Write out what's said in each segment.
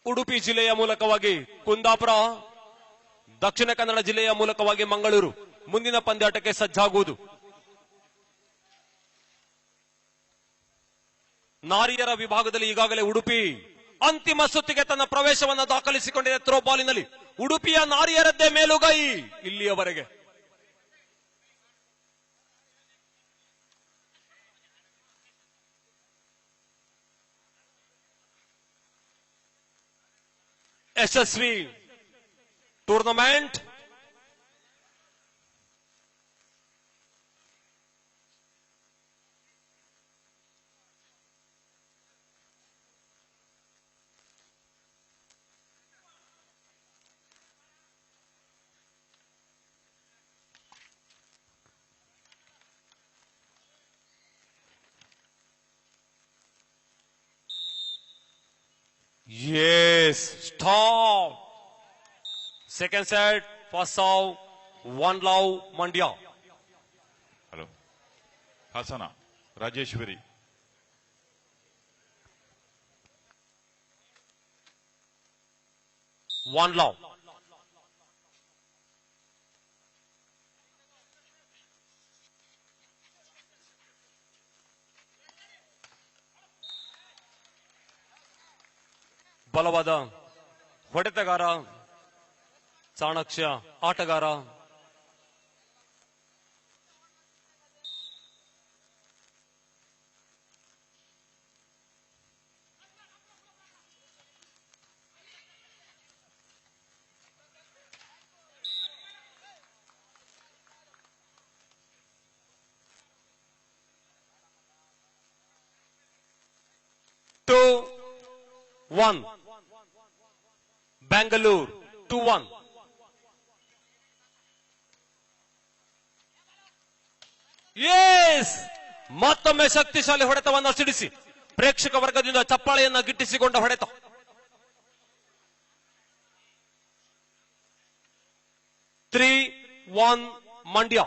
ಉಡುಪಿ ಜಿಲ್ಲೆಯ ಮೂಲಕವಾಗಿ ಕುಂದಾಪುರ, ದಕ್ಷಿಣ ಕನ್ನಡ ಜಿಲ್ಲೆಯ ಮೂಲಕವಾಗಿ ಮಂಗಳೂರು ಮುಂದಿನ ಪಂದ್ಯಾಟಕ್ಕೆ ಸಜ್ಜಾಗುವುದು. ನಾರಿಯರ ವಿಭಾಗದಲ್ಲಿ ಈಗಾಗಲೇ ಉಡುಪಿ ಅಂತಿಮ ಸುತ್ತಿಗೆ ತನ್ನ ಪ್ರವೇಶವನ್ನು ದಾಖಲಿಸಿಕೊಂಡಿದೆ. ಥ್ರೋಬಾಲಿನಲ್ಲಿ ಉಡುಪಿಯ ನಾರಿಯರದ್ದೇ ಮೇಲುಗೈ ಇಲ್ಲಿಯವರೆಗೆ. ಯಶಸ್ವಿ tournament Yes, stop. Second set, first serve, one love, Mandya. Hello. Hasana, Rajeshwari. One love. ಬಲವಾದ ಹೊಡೆತಗಾರ, ಚಾಣಕ್ಯ ಆಟಗಾರ. Two, one. Bangalore 2-1. ಯೆಸ್, ಮತ್ತೊಮ್ಮೆ ಶಕ್ತಿಶಾಲಿ ಹೊಡೆತವನ್ನು ಸಿಡಿಸಿ ಪ್ರೇಕ್ಷಕ ವರ್ಗದಿಂದ ಚಪ್ಪಾಳೆಯನ್ನ ಗಿಟ್ಟಿಸಿಕೊಂಡ ಹೊಡೆತ. Three one Mandya.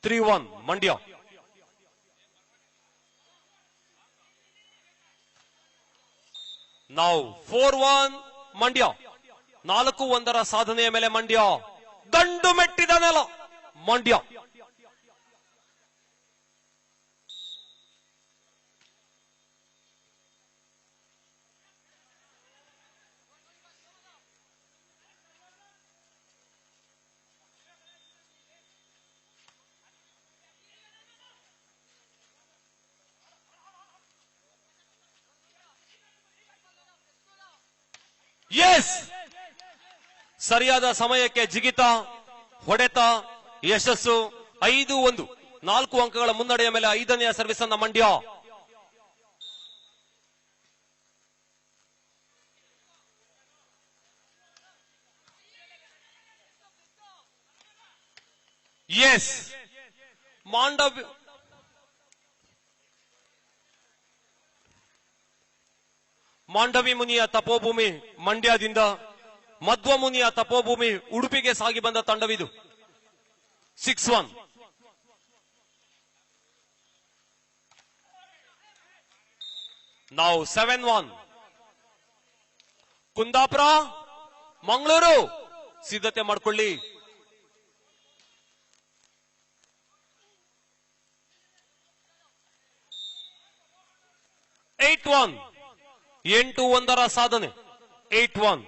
3-1 ಮಂಡ್ಯ. ನಾವು 4-1 ಮಂಡ್ಯ. 4-1 ಸಾಧನೆಯ ಮೇಲೆ ಮಂಡ್ಯ ಗಂಡು ಮೆಟ್ಟಿದ ನೆಲ ಮಂಡ್ಯ. ಎಸ್, ಸರಿಯಾದ ಸಮಯಕ್ಕೆ ಜಿಗಿತ, ಹೊಡೆತ, ಯಶಸ್ಸು. 5-1, 4 ಅಂಕಗಳ ಮುನ್ನಡೆಯ ಮೇಲೆ 5ನೆಯ ಸರ್ವಿಸ್ ಅನ್ನ ಮಂಡ್ಯ. ಎಸ್, ಮಾಂಡವಿ ಮುನಿಯ ತಪೋಭೂಮಿ ಮಂಡ್ಯದಿಂದ ಮಧ್ವ ಮುನಿಯ ತಪೋಭೂಮಿ ಉಡುಪಿಗೆ ಸಾಗಿ ಬಂದ ತಂಡವಿದು. 6-1. ನಾವು 7-1. ಕುಂದಾಪುರ, ಮಂಗಳೂರು ಸಿದ್ಧತೆ ಮಾಡಿಕೊಳ್ಳಿ. ಏಟ್ 8-1 ಸಾಧನೆ. 8-1.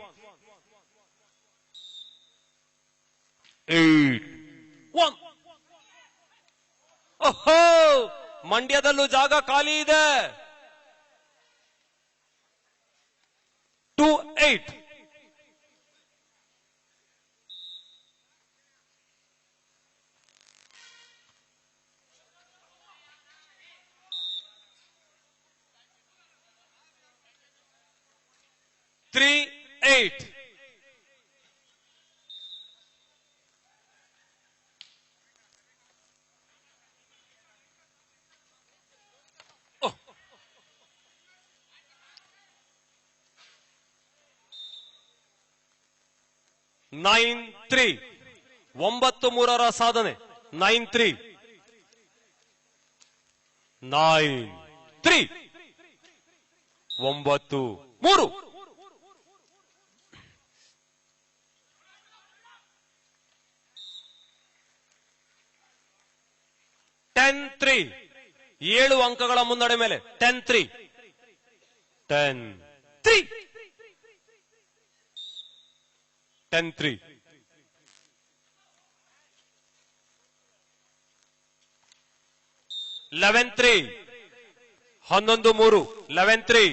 8-1. ಓಹೋ, ಮಂಡ್ಯದಲ್ಲೂ ಜಾಗ ಖಾಲಿ ಇದೆ. 2-8. Three, 8. Oh. 9-3. 9-3 ಸಾಧನೆ. 9-3. 9-3. 9-3. 10-3. 7 ಅಂಕಗಳ ಮುನ್ನಡೆ ಮೇಲೆ 10-3. 10-3. 10-3. 11-3. 11-3. 11-3.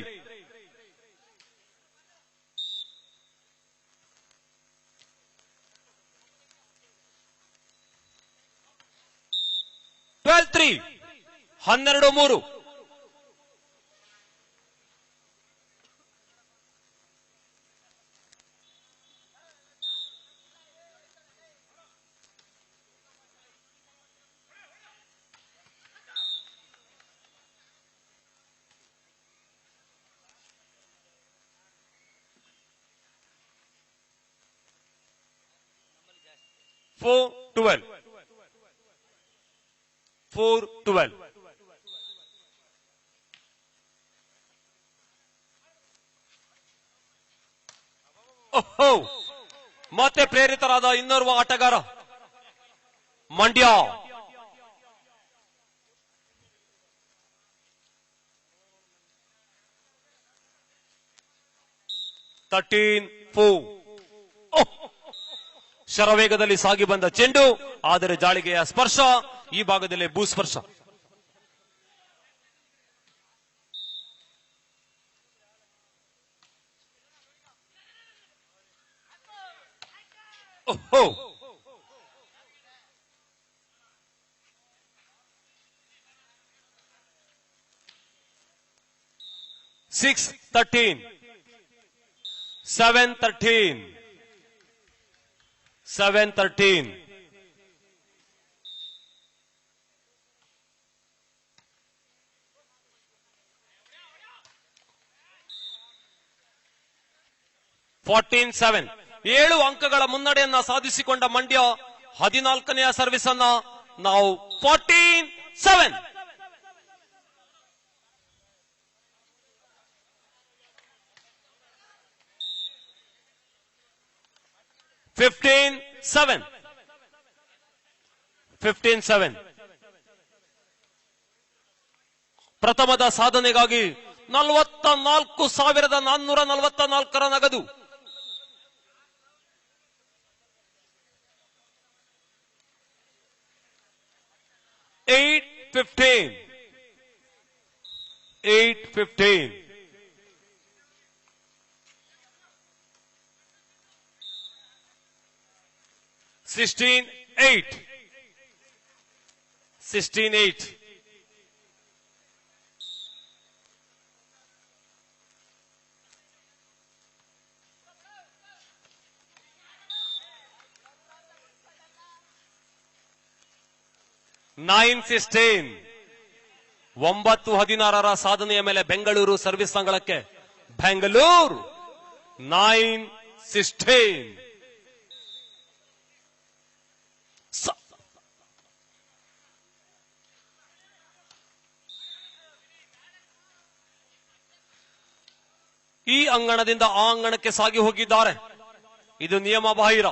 12-3. 12-3. 4-12. 4-12. ಓಹೋ, ಮತ್ತೆ ಪ್ರೇರಿತರಾದ ಇನ್ನೋರ್ವ ಆಟಗಾರ ಮಂಡ್ಯ. ಶರವೇಗದಲ್ಲಿ ಸಾಗಿ ಬಂದ ಚೆಂಡು, ಆದರೆ ಜಾಳಿಗೆಯ ಸ್ಪರ್ಶ, ಈ ಭಾಗದಲ್ಲಿ ಭೂಸ್ಪರ್ಶ. ಓಹೋ, 6-13. 7-13. 7-13. ಏಳು ಅಂಕಗಳ ಮುನ್ನಡೆಯನ್ನ ಸಾಧಿಸಿಕೊಂಡ ಮಂಡ್ಯ 14ನೆಯ ಸರ್ವಿಸ್ ಅನ್ನ ನಾವು 14-7. 15-7. ಪ್ರಥಮದ ಸಾಧನೆಗಾಗಿ 44,444 ನಗದು. 8-15. 16-8. 16-8. 9-16. 9-16 ಸಾಧನೆಯ ಮೇಲೆ ಬೆಂಗಳೂರು ಸರ್ವಿಸ್ ಅಂಗಳಕ್ಕೆ. ಬೆಂಗಳೂರು 9-16. ಈ ಅಂಗಣದಿಂದ ಆ ಅಂಗಣಕ್ಕೆ ಸಾಗಿ ಹೋಗಿದ್ದಾರೆ. ಇದು ನಿಯಮ ಬಾಹಿರ.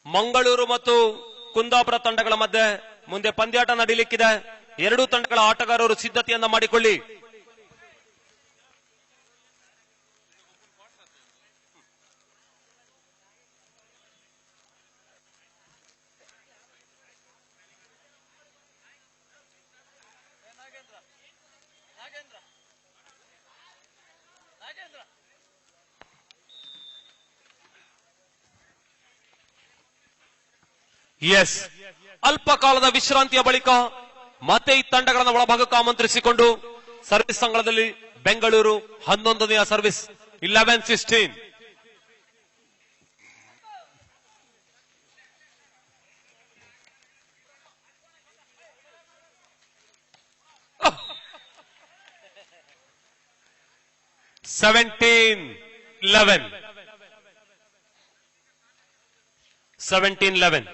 ಮಂಗಳೂರು ಮತ್ತು ಕುಂದಾಪುರ ತಂಡಗಳ ಮಧ್ಯೆ ಮುಂದೆ ಪಂದ್ಯಾಟ ನಡೀಲಿಕ್ಕಿದೆ. ಎರಡೂ ತಂಡಗಳ ಆಟಗಾರರು ಸಿದ್ಧತೆಯನ್ನ ಮಾಡಿಕೊಳ್ಳಿ. ಎಸ್, ಅಲ್ಪ ಕಾಲದ ವಿಶ್ರಾಂತಿಯ ಬಳಿಕ ಮತ್ತೆ ಈ ತಂಡಗಳನ್ನು ಒಳಭಾಗಕ್ಕೆ ಆಮಂತ್ರಿಸಿಕೊಂಡು ಸರ್ವಿಸ್ ಅಂಗಳದಲ್ಲಿ ಬೆಂಗಳೂರು 11ನೆಯ ಸರ್ವಿಸ್ 11-16. 17-11.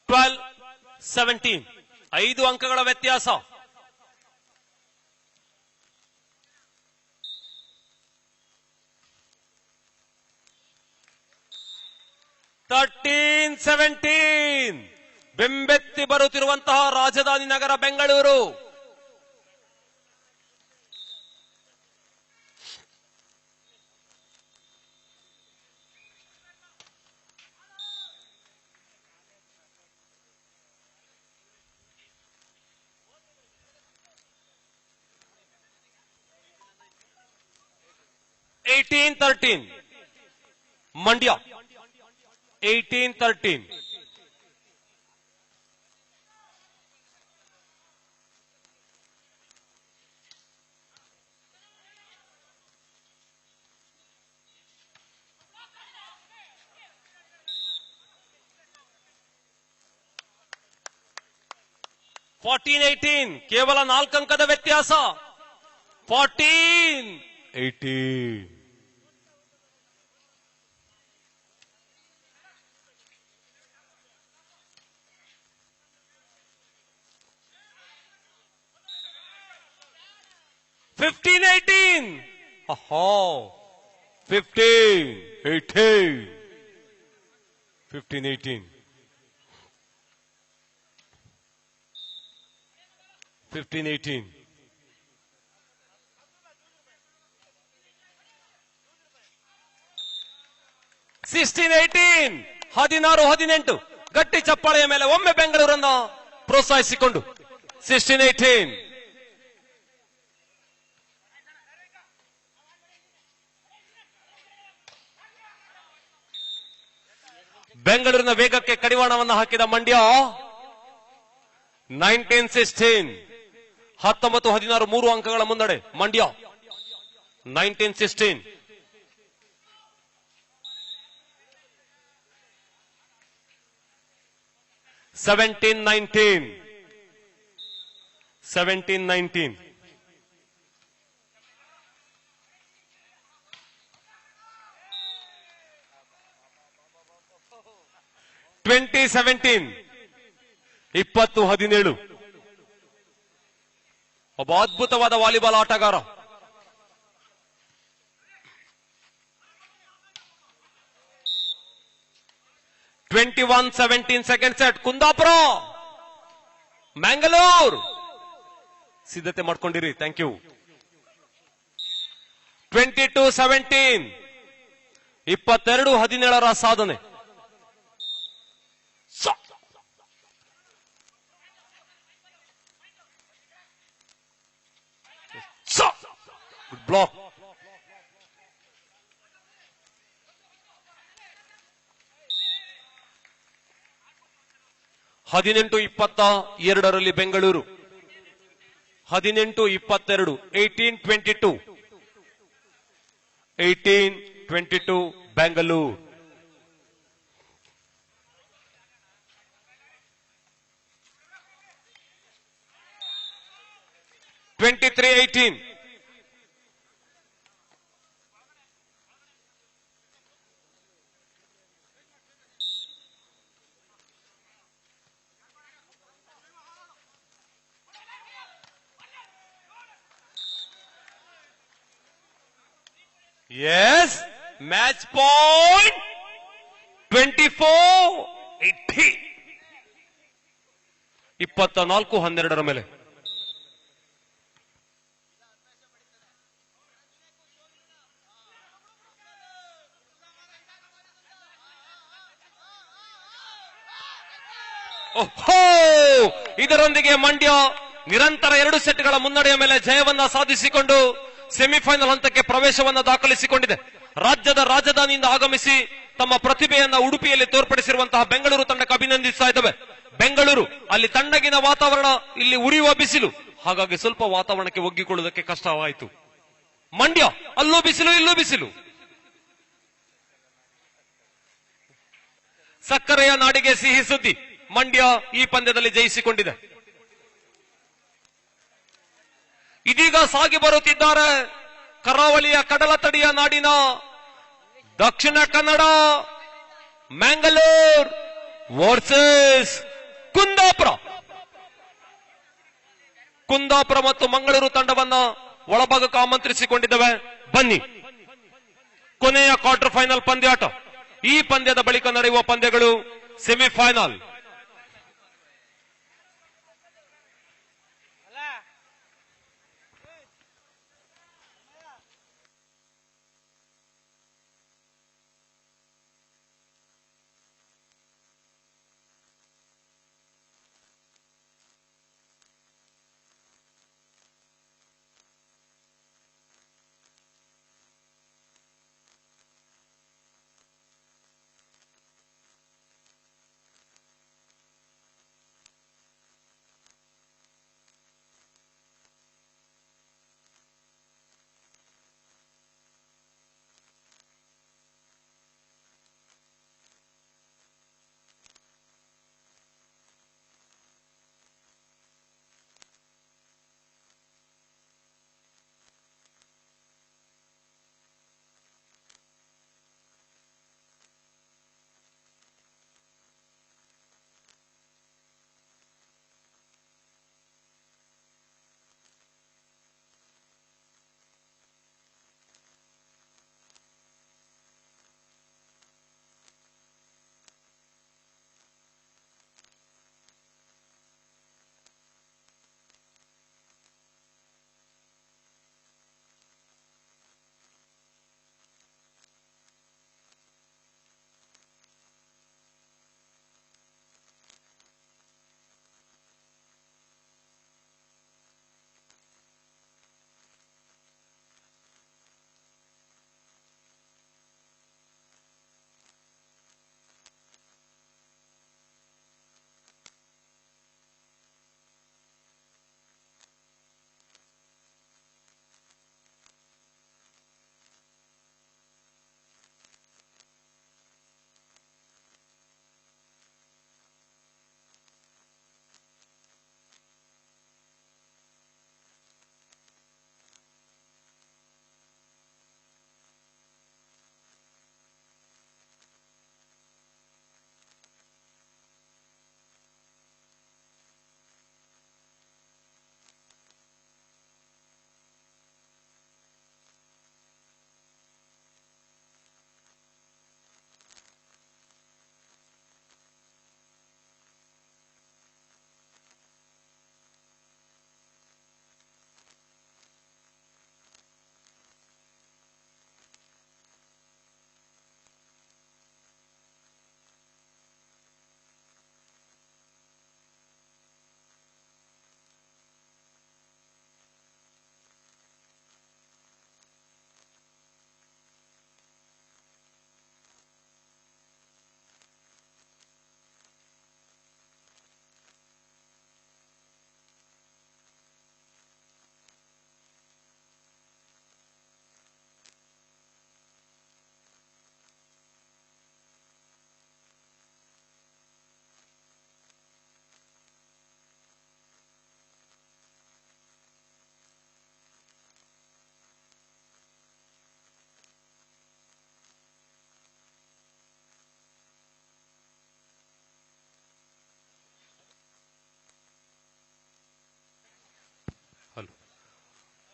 ಟ್ವೆಲ್ 17 5 ಅಂಕಗಳ ವ್ಯತ್ಯಾಸ. ಥರ್ಟೀನ್ 17 ಬೆಂಬೆತ್ತಿ ಬರುತ್ತಿರುವಂತಹ ರಾಜಧಾನಿ ನಗರ ಬೆಂಗಳೂರು. ಏಟೀನ್ 13 ಮಂಡ್ಯ. 18-13. ಫೋರ್ಟೀನ್ 18 ಕೇವಲ 4 ಅಂಕದ ವ್ಯತ್ಯಾಸ. 14-18. Fifteen 18. Aha. 15-18. 15-18. 15-18. 16-18. 16-18. ಗಟ್ಟಿ ಚಪ್ಪಾಳೆಯ ಮೇಲೆ ಒಮ್ಮೆ ಬೆಂಗಳೂರನ್ನು ಪ್ರೋತ್ಸಾಹಿಸಿಕೊಂಡು 16-18. ಬೆಂಗಳೂರಿನ ವೇಗಕ್ಕೆ ಕಡಿವಾಣವನ್ನು ಹಾಕಿದ ಮಂಡ್ಯ. 19-16. 19-16 3 ಅಂಕಗಳ ಮುನ್ನಡೆ ಮಂಡ್ಯ. 19-16. 17-19. 17-19. 20-17. 20-17. ಒಬ್ಬ ಅದ್ಭುತವಾದ ವಾಲಿಬಾಲ್ ಆಟಗಾರ. Twenty 17 second set Kundapur Mangalore. ಸಿದ್ಧತೆ ಮಾಡ್ಕೊಂಡಿರಿ. Thank you. 22-17. 22-17 ಸಾಧನೆ. Good block. ಹದಿನೆಂಟು 22 Bengaluru. 18-22. 18-22. 18-22 Bengaluru. (23-18). Yes, match point 24-18. 24-12 ಮೇಲೆ. ಓಹೋ, ಇದರೊಂದಿಗೆ ಮಂಡ್ಯ ನಿರಂತರ 2 ಸೆಟ್ಗಳ ಮುನ್ನಡೆಯ ಮೇಲೆ ಜಯವನ್ನ ಸಾಧಿಸಿಕೊಂಡು ಸೆಮಿಫೈನಲ್ ಹಂತಕ್ಕೆ ಪ್ರವೇಶವನ್ನು ದಾಖಲಿಸಿಕೊಂಡಿದೆ. ರಾಜ್ಯದ ರಾಜಧಾನಿಯಿಂದ ಆಗಮಿಸಿ ತಮ್ಮ ಪ್ರತಿಭೆಯನ್ನ ಉಡುಪಿಯಲ್ಲಿ ತೋರ್ಪಡಿಸಿರುವಂತಹ ಬೆಂಗಳೂರು ತಂಡಕ್ಕೆ ಅಭಿನಂದಿಸ್ತಾ ಇದ್ದೇವೆ. ಬೆಂಗಳೂರು ಅಲ್ಲಿ ತಣ್ಣಗಿನ ವಾತಾವರಣ, ಇಲ್ಲಿ ಉರಿಯುವ ಬಿಸಿಲು, ಹಾಗಾಗಿ ಸ್ವಲ್ಪ ವಾತಾವರಣಕ್ಕೆ ಒಗ್ಗಿಕೊಳ್ಳುವುದಕ್ಕೆ ಕಷ್ಟವಾಯಿತು. ಮಂಡ್ಯ ಅಲ್ಲೂ ಬಿಸಿಲು ಇಲ್ಲೂ ಬಿಸಿಲು. ಸಕ್ಕರೆಯ ನಾಡಿಗೆ ಸಿಹಿ ಸುದ್ದಿ. ಮಂಡ್ಯ ಈ ಪಂದ್ಯದಲ್ಲಿ ಜಯಿಸಿಕೊಂಡಿದೆ. ಇದೀಗ ಸಾಗಿ ಬರುತ್ತಿದ್ದಾರೆ ಕರಾವಳಿಯ ಕಡಲ ತಡಿಯ ನಾಡಿನ ದಕ್ಷಿಣ ಕನ್ನಡ ಮ್ಯಾಂಗಲೂರ್ ವರ್ಸಸ್ ಕುಂದಾಪುರ. ಕುಂದಾಪುರ ಮತ್ತು ಮಂಗಳೂರು ತಂಡವನ್ನ ಒಳಭಾಗಕ್ಕೆ ಆಮಂತ್ರಿಸಿಕೊಂಡಿದ್ದೇವೆ. ಬನ್ನಿ, ಕೊನೆಯ ಕ್ವಾರ್ಟರ್ ಫೈನಲ್ ಪಂದ್ಯಾಟ. ಈ ಪಂದ್ಯದ ಬಳಿಕ ನಡೆಯುವ ಪಂದ್ಯಗಳು ಸೆಮಿಫೈನಲ್.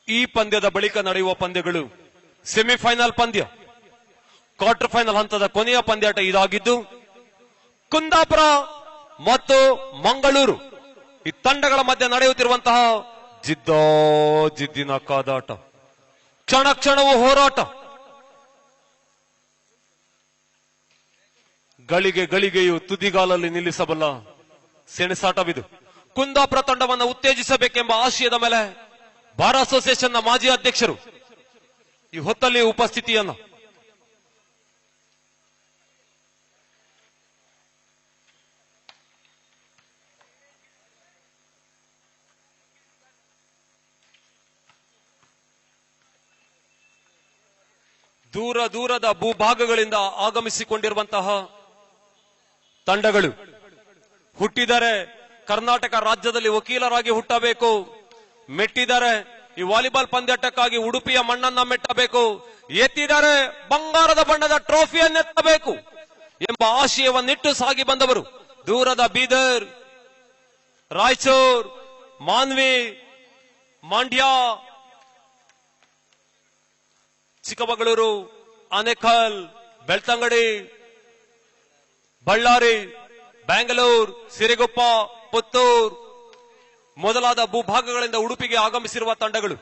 ಈ ಪಂದ್ಯದ ಬಳಿಕ ನಡೆಯುವ ಪಂದ್ಯಗಳು ಸೆಮಿಫೈನಲ್ ಪಂದ್ಯ. ಕ್ವಾರ್ಟರ್ ಫೈನಲ್ ಹಂತದ ಕೊನೆಯ ಪಂದ್ಯಾಟ ಇದಾಗಿದ್ದು ಕುಂದಾಪುರ ಮತ್ತು ಮಂಗಳೂರು ಈ ತಂಡಗಳ ಮಧ್ಯೆ ನಡೆಯುತ್ತಿರುವಂತಹ ಜಿದ್ದಿನ ಕಾದಾಟ, ಕ್ಷಣ ಕ್ಷಣವೂ ಹೋರಾಟ, ಗಳಿಗೆಯು ತುದಿಗಾಲಲ್ಲಿ ನಿಲ್ಲಿಸಬಲ್ಲ ಸೆಣಸಾಟವಿದು. ಕುಂದಾಪುರ ತಂಡವನ್ನು ಉತ್ತೇಜಿಸಬೇಕೆಂಬ ಆಶಯದ ಮೇಲೆ ಬಾರ್ ಅಸೋಸಿಯೇಷನ್ನ ಮಾಜಿ ಅಧ್ಯಕ್ಷರು ಈ ಹೊತ್ತಲ್ಲಿ ಉಪಸ್ಥಿತಿಯನ್ನು ದೂರದ ಭೂಭಾಗಗಳಿಂದ ಆಗಮಿಸಿಕೊಂಡಿರುವಂತಹ ತಂಡಗಳು ಹುಟ್ಟಿದರೆ ಕರ್ನಾಟಕ ರಾಜ್ಯದಲ್ಲಿ ವಕೀಲರಾಗಿ ಹುಟ್ಟಬೇಕು. ಮೆಟ್ಟಿದರೆ ಈ ವಾಲಿಬಾಲ್ ಪಂದ್ಯಾಟಕ್ಕಾಗಿ ಉಡುಪಿಯ ಮಣ್ಣನ್ನ ಮೆಟ್ಟಬೇಕು. ಎತ್ತಿದರೆ ಬಂಗಾರದ ಬಣ್ಣದ ಟ್ರೋಫಿಯನ್ನೆತ್ತಬೇಕು ಎಂಬ ಆಶಯವನ್ನಿಟ್ಟು ಸಾಗಿ ಬಂದವರು ದೂರದ ಬೀದರ್, ರಾಯಚೂರ್, ಮಾನ್ವಿ, ಮಂಡ್ಯ, ಚಿಕ್ಕಮಗಳೂರು, ಆನೇಕಲ್, ಬೆಳ್ತಂಗಡಿ, ಬಳ್ಳಾರಿ, ಬ್ಯಾಂಗ್ಳೂರ್, ಸಿರಿಗುಪ್ಪ, ಪುತ್ತೂರ್ ಮೊದಲಾದ ಭೂಭಾಗಗಳಿಂದ ಉಡುಪಿಗೆ ಆಗಮಿಸಿರುವ ತಂಡಗಳು.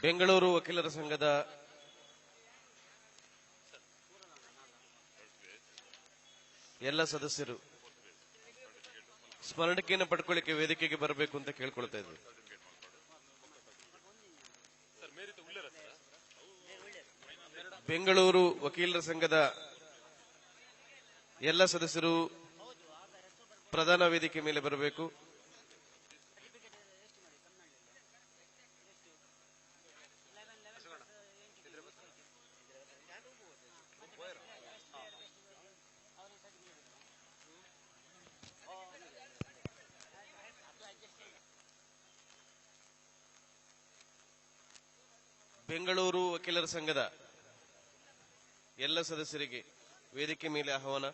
ಬೆಂಗಳೂರು ವಕೀಲರ ಸಂಘದ ಎಲ್ಲ ಸದಸ್ಯರು ಸ್ಮರಣಿಕೆಯನ್ನು ಪಡ್ಕೊಳ್ಳಿಕ್ಕೆ ವೇದಿಕೆಗೆ ಬರಬೇಕು ಅಂತ ಕೇಳ್ಕೊಳ್ತಾ ಇದ್ವಿ. ಬೆಂಗಳೂರು ವಕೀಲರ ಸಂಘದ ಎಲ್ಲ ಸದಸ್ಯರು ಪ್ರಧಾನ ವೇದಿಕೆ ಮೇಲೆ ಬರಬೇಕು. ಬೆಂಗಳೂರು ವಕೀಲರ ಸಂಘದ ಎಲ್ಲ ಸದಸ್ಯರಿಗೆ ವೇದಿಕೆ ಮೇಲೆ ಆಹ್ವಾನ.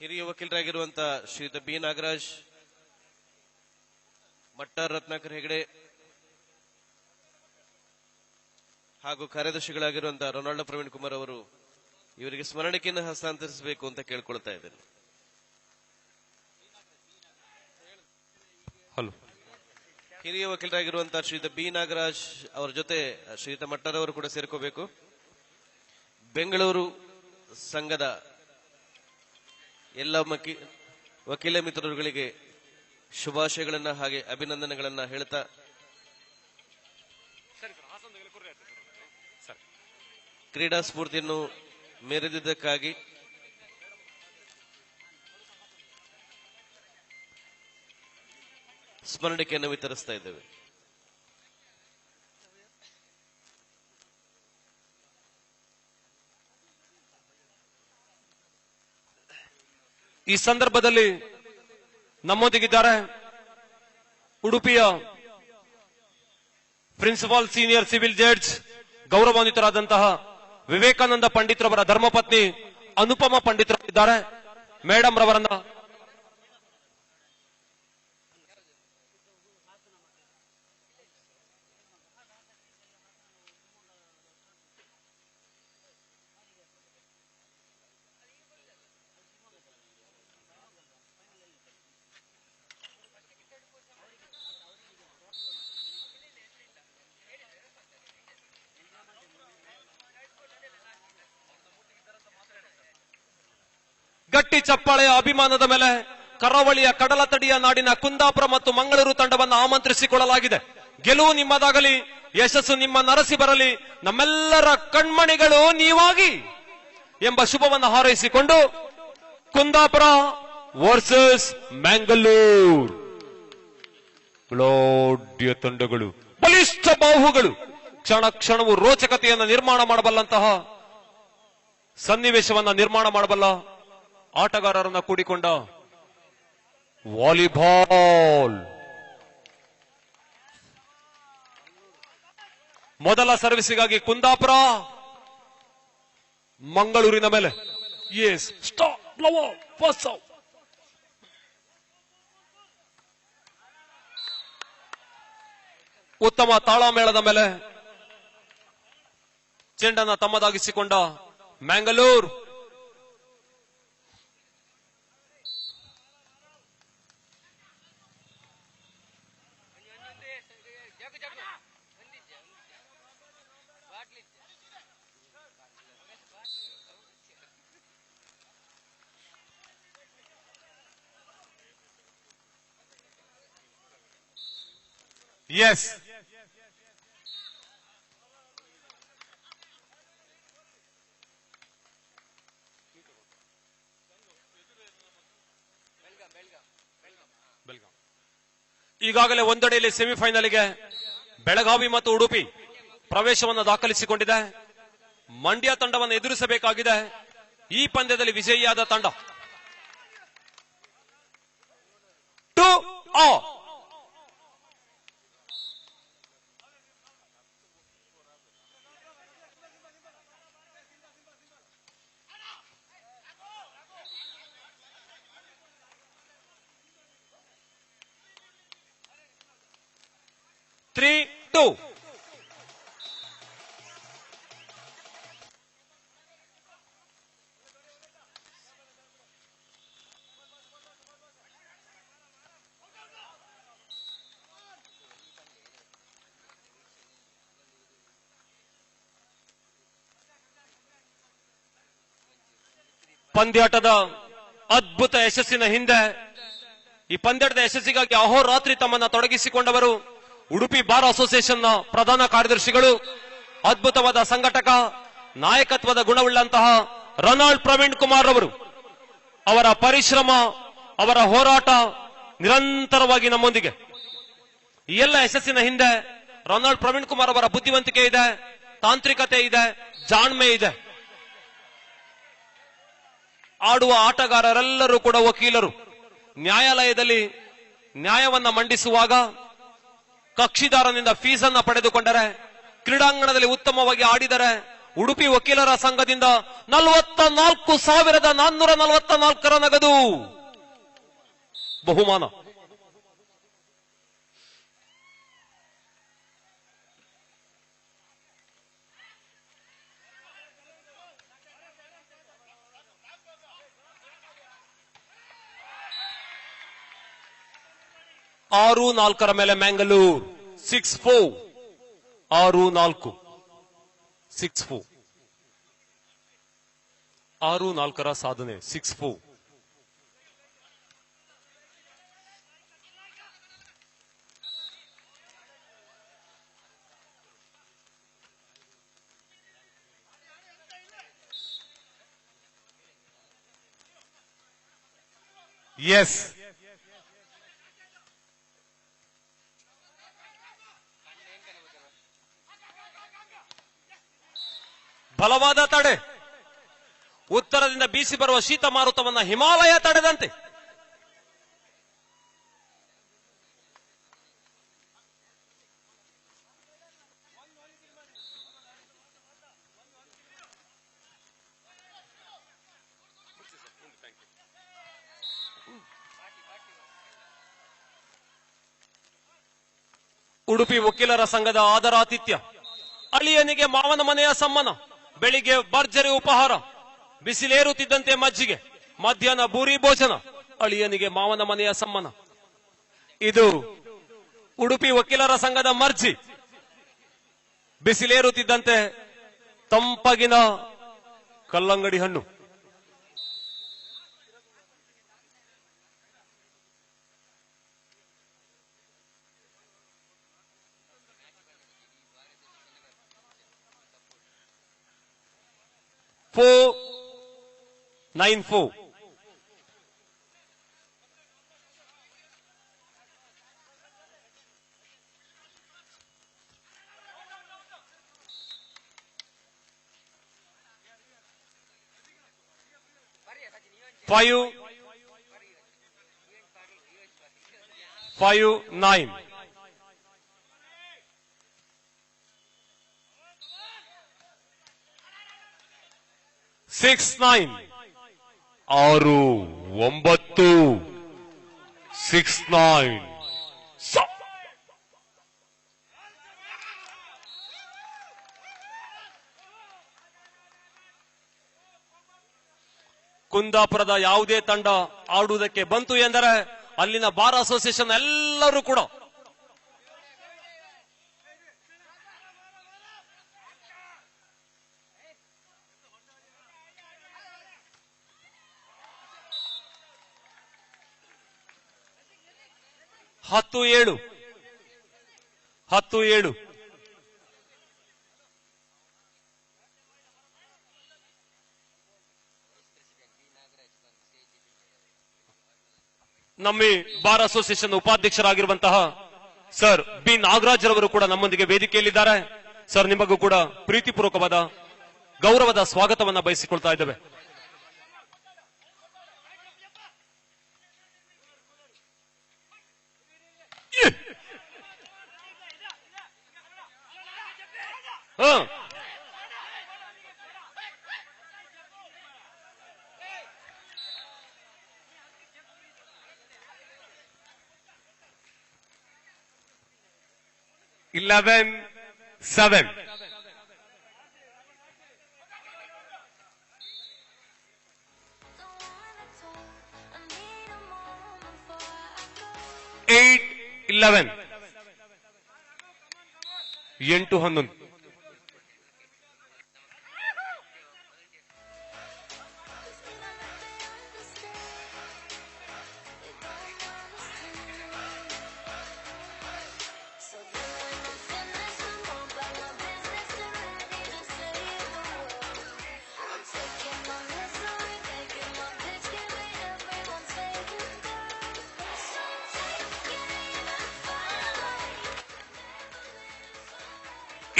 ಹಿರಿಯ ವಕೀಲರಾಗಿರುವಂತಹ ಶ್ರೀಯುತ ಬಿ ನಾಗರಾಜ್, ಮಟ್ಟಾರ್ ರತ್ನಾಕರ್ ಹೆಗಡೆ ಹಾಗೂ ಕಾರ್ಯದರ್ಶಿಗಳಾಗಿರುವಂತಹ ರೊನಾಲ್ಡೋ ಪ್ರವೀಣ್ ಕುಮಾರ್ ಅವರು ಇವರಿಗೆ ಸ್ಮರಣಿಕೆಯನ್ನು ಹಸ್ತಾಂತರಿಸಬೇಕು ಅಂತ ಕೇಳ್ಕೊಳ್ತಾ ಇದ್ದೇನೆ. ಹಿರಿಯ ವಕೀಲರಾಗಿರುವಂತಹ ಶ್ರೀಯುತ ಬಿ ನಾಗರಾಜ್ ಅವರ ಜೊತೆ ಶ್ರೀಯುತ ಮಟ್ಟಾರ್ ಅವರು ಕೂಡ ಸೇರ್ಕೋಬೇಕು. ಬೆಂಗಳೂರು ಸಂಘದ ಎಲ್ಲ ವಕೀಲ ಮಿತ್ರರುಗಳಿಗೆ ಶುಭಾಶಯಗಳನ್ನ ಹಾಗೆ ಅಭಿನಂದನೆಗಳನ್ನ ಹೇಳ್ತಾ ಕ್ರೀಡಾ ಸ್ಫೂರ್ತಿಯನ್ನು ಮೆರೆದಿದ್ದಕ್ಕಾಗಿ ಸ್ಮರಣಿಕೆಯನ್ನು ವಿತರಿಸ್ತಾ ಇದ್ದೇವೆ. ಈ ಸಂದರ್ಭದಲ್ಲಿ ನಮ್ಮೊಂದಿಗಿದ್ದಾರೆ ಉಡುಪಿಯ ಪ್ರಿನ್ಸಿಪಾಲ್ ಸೀನಿಯರ್ ಸಿವಿಲ್ ಜಡ್ಜ್ ಗೌರವಾನ್ವಿತರಾದಂತಹ ವಿವೇಕಾನಂದ ಪಂಡಿತ್ರವರ ಧರ್ಮಪತ್ನಿ ಅನುಪಮ ಪಂಡಿತರಿದ್ದಾರೆ. ಮೇಡಮ್ ರವರನ್ನ ಗಟ್ಟಿ ಚಪ್ಪಾಳೆಯ ಅಭಿಮಾನದ ಮೇಲೆ ಕರಾವಳಿಯ ಕಡಲ ತಡಿಯ ನಾಡಿನ ಕುಂದಾಪುರ ಮತ್ತು ಮಂಗಳೂರು ತಂಡವನ್ನು ಆಮಂತ್ರಿಸಿಕೊಳ್ಳಲಾಗಿದೆ. ಗೆಲುವು ನಿಮ್ಮದಾಗಲಿ, ಯಶಸ್ಸು ನಿಮ್ಮ ನರಸಿ ಬರಲಿ, ನಮ್ಮೆಲ್ಲರ ಕಣ್ಮಣಿಗಳು ನೀವಾಗಿ ಎಂಬ ಶುಭವನ್ನು ಹಾರೈಸಿಕೊಂಡು ಕುಂದಾಪುರ ವರ್ಸಸ್ ಮ್ಯಾಂಗಲೂರ್. ಬ್ಲಾಡ್ಯ ತಂಡಗಳು, ಬಲಿಷ್ಠ ಬಾಹುಗಳು, ಕ್ಷಣ ಕ್ಷಣವು ರೋಚಕತೆಯನ್ನು ನಿರ್ಮಾಣ ಮಾಡಬಲ್ಲಂತಹ ಸನ್ನಿವೇಶವನ್ನ ನಿರ್ಮಾಣ ಮಾಡಬಲ್ಲ ಆಟಗಾರರನ್ನ ಕೂಡಿಕೊಂಡ ವಾಲಿಬಾಲ್. ಮೊದಲ ಸರ್ವಿಸಿಗಾಗಿ ಕುಂದಾಪುರ ಮಂಗಳೂರಿನ ಮೇಲೆ. ಎಸ್ ಸ್ಟಾಪ್ ಫಸ್ಟ್ ಉತ್ತಮ ತಾಳಮೇಳದ ಮೇಲೆ ಚೆಂಡನ್ನ ತಮ್ಮದಾಗಿಸಿಕೊಂಡ ಮ್ಯಾಂಗಲೂರ್. ಎಸ್, ಈಗಾಗಲೇ ಒಂದೆಡೆಯಲ್ಲಿ ಸೆಮಿಫೈನಲ್ಗೆ ಬೆಳಗಾವಿ ಮತ್ತು ಉಡುಪಿ ಪ್ರವೇಶವನ್ನು ದಾಖಲಿಸಿಕೊಂಡಿದೆ. ಮಂಡ್ಯ ತಂಡವನ್ನು ಎದುರಿಸಬೇಕಾಗಿದೆ ಈ ಪಂದ್ಯದಲ್ಲಿ ವಿಜಯಿಯಾದ ತಂಡ. 2-all. ಪಂದ್ಯಾಟದ ಅದ್ಭುತ ಯಶಸ್ಸಿನ ಹಿಂದೆ, ಈ ಪಂದ್ಯಾಟದ ಯಶಸ್ಸಿಗಾಗಿ ಅಹೋರಾತ್ರಿ ತಮ್ಮನ್ನ ತೊಡಗಿಸಿಕೊಂಡವರು ಉಡುಪಿ ಬಾರ್ ಅಸೋಸಿಯೇಷನ್ನ ಪ್ರಧಾನ ಕಾರ್ಯದರ್ಶಿಗಳು, ಅದ್ಭುತವಾದ ಸಂಘಟಕ, ನಾಯಕತ್ವದ ಗುಣವುಳ್ಳಂತಹ ರೊನಾಲ್ಡ್ ಪ್ರವೀಣ್ ಕುಮಾರ್ ಅವರು. ಅವರ ಪರಿಶ್ರಮ, ಅವರ ಹೋರಾಟ ನಿರಂತರವಾಗಿ ನಮ್ಮೊಂದಿಗೆ. ಈ ಎಲ್ಲ ಯಶಸ್ಸಿನ ಹಿಂದೆ ರೊನಾಲ್ಡ್ ಪ್ರವೀಣ್ ಕುಮಾರ್ ಅವರ ಬುದ್ಧಿವಂತಿಕೆ ಇದೆ, ತಾಂತ್ರಿಕತೆ ಇದೆ, ಜಾಣ್ಮೆ ಇದೆ. ಆಡುವ ಆಟಗಾರರೆಲ್ಲರೂ ಕೂಡ ವಕೀಲರು. ನ್ಯಾಯಾಲಯದಲ್ಲಿ ನ್ಯಾಯವನ್ನ ಮಂಡಿಸುವಾಗ ಕಕ್ಷಿದಾರನಿಂದ ಫೀಸನ್ನ ಪಡೆದುಕೊಂಡರೆ, ಕ್ರೀಡಾಂಗಣದಲ್ಲಿ ಉತ್ತಮವಾಗಿ ಆಡಿದರೆ ಉಡುಪಿ ವಕೀಲರ ಸಂಘದಿಂದ 44,444 ನಗದು ಬಹುಮಾನ. ಆರು ನಾಲ್ಕರ ಮೇಲೆ ಮ್ಯಾಂಗಲೂರ್ 6-4. 6-4 6-4. 6-4 ಸಾಧನೆ 6-4. ಎಸ್, ಬಲವಾದ ತಡೆ. ಉತ್ತರದಿಂದ ಬೀಸಿ ಬರುವ ಶೀತ ಮಾರುತವನ್ನ ಹಿಮಾಲಯ ತಡೆದಂತೆ. ಉಡುಪಿ ವಕೀಲರ ಸಂಘದ ಆದರಾತಿಥ್ಯ. ಅಳಿಯನಿಗೆ ಮಾವನ ಮನೆಯ ಸಮ್ಮಾನ. ಬೆಳಿಗ್ಗೆ ಭರ್ಜರಿ ಉಪಹಾರ, ಬಿಸಿಲೇರುತ್ತಿದ್ದಂತೆ ಮಜ್ಜಿಗೆ, ಮಧ್ಯಾಹ್ನ ಬೂರಿ ಭೋಜನ. ಅಳಿಯನಿಗೆ ಮಾವನ ಮನೆಯ ಸಮ್ಮಾನ. ಇದು ಉಡುಪಿ ವಕೀಲರ ಸಂಘದ ಮರ್ಜಿ. ಬಿಸಿಲೇರುತ್ತಿದ್ದಂತೆ ತಂಪಗಿನ ಕಲ್ಲಂಗಡಿ ಹಣ್ಣು. 4-9-4. Five, 5-9. 6-9. 6-9. 6-9. ಕುಂದಾಪುರದ ಯಾವುದೇ ತಂಡ ಆಡುವುದಕ್ಕೆ ಬಂತು ಎಂದರೆ ಅಲ್ಲಿನ ಬಾರ್ ಅಸೋಸಿಯೇಷನ್ ಎಲ್ಲರೂ ಕೂಡ ಹತ್ತು ಏಳು ನಮ್ಮ ಬಾರ್ ಅಸೋಸಿಯೇಷನ್ ಉಪಾಧ್ಯಕ್ಷರಾಗಿರುವಂತಹ ಸರ್ ಬಿ ನಾಗರಾಜ್ ರವರು ಕೂಡ ನಮ್ಮೊಂದಿಗೆ ವೇದಿಕೆಯಲ್ಲಿದ್ದಾರೆ. ಸರ್, ನಿಮಗೂ ಕೂಡ ಪ್ರೀತಿಪೂರ್ವಕವಾದ ಗೌರವದ ಸ್ವಾಗತವನ್ನ ಬಯಸಿಕೊಳ್ತಾ ಇದ್ದೇವೆ. Eleven, 7. Eight, 11. 8-11.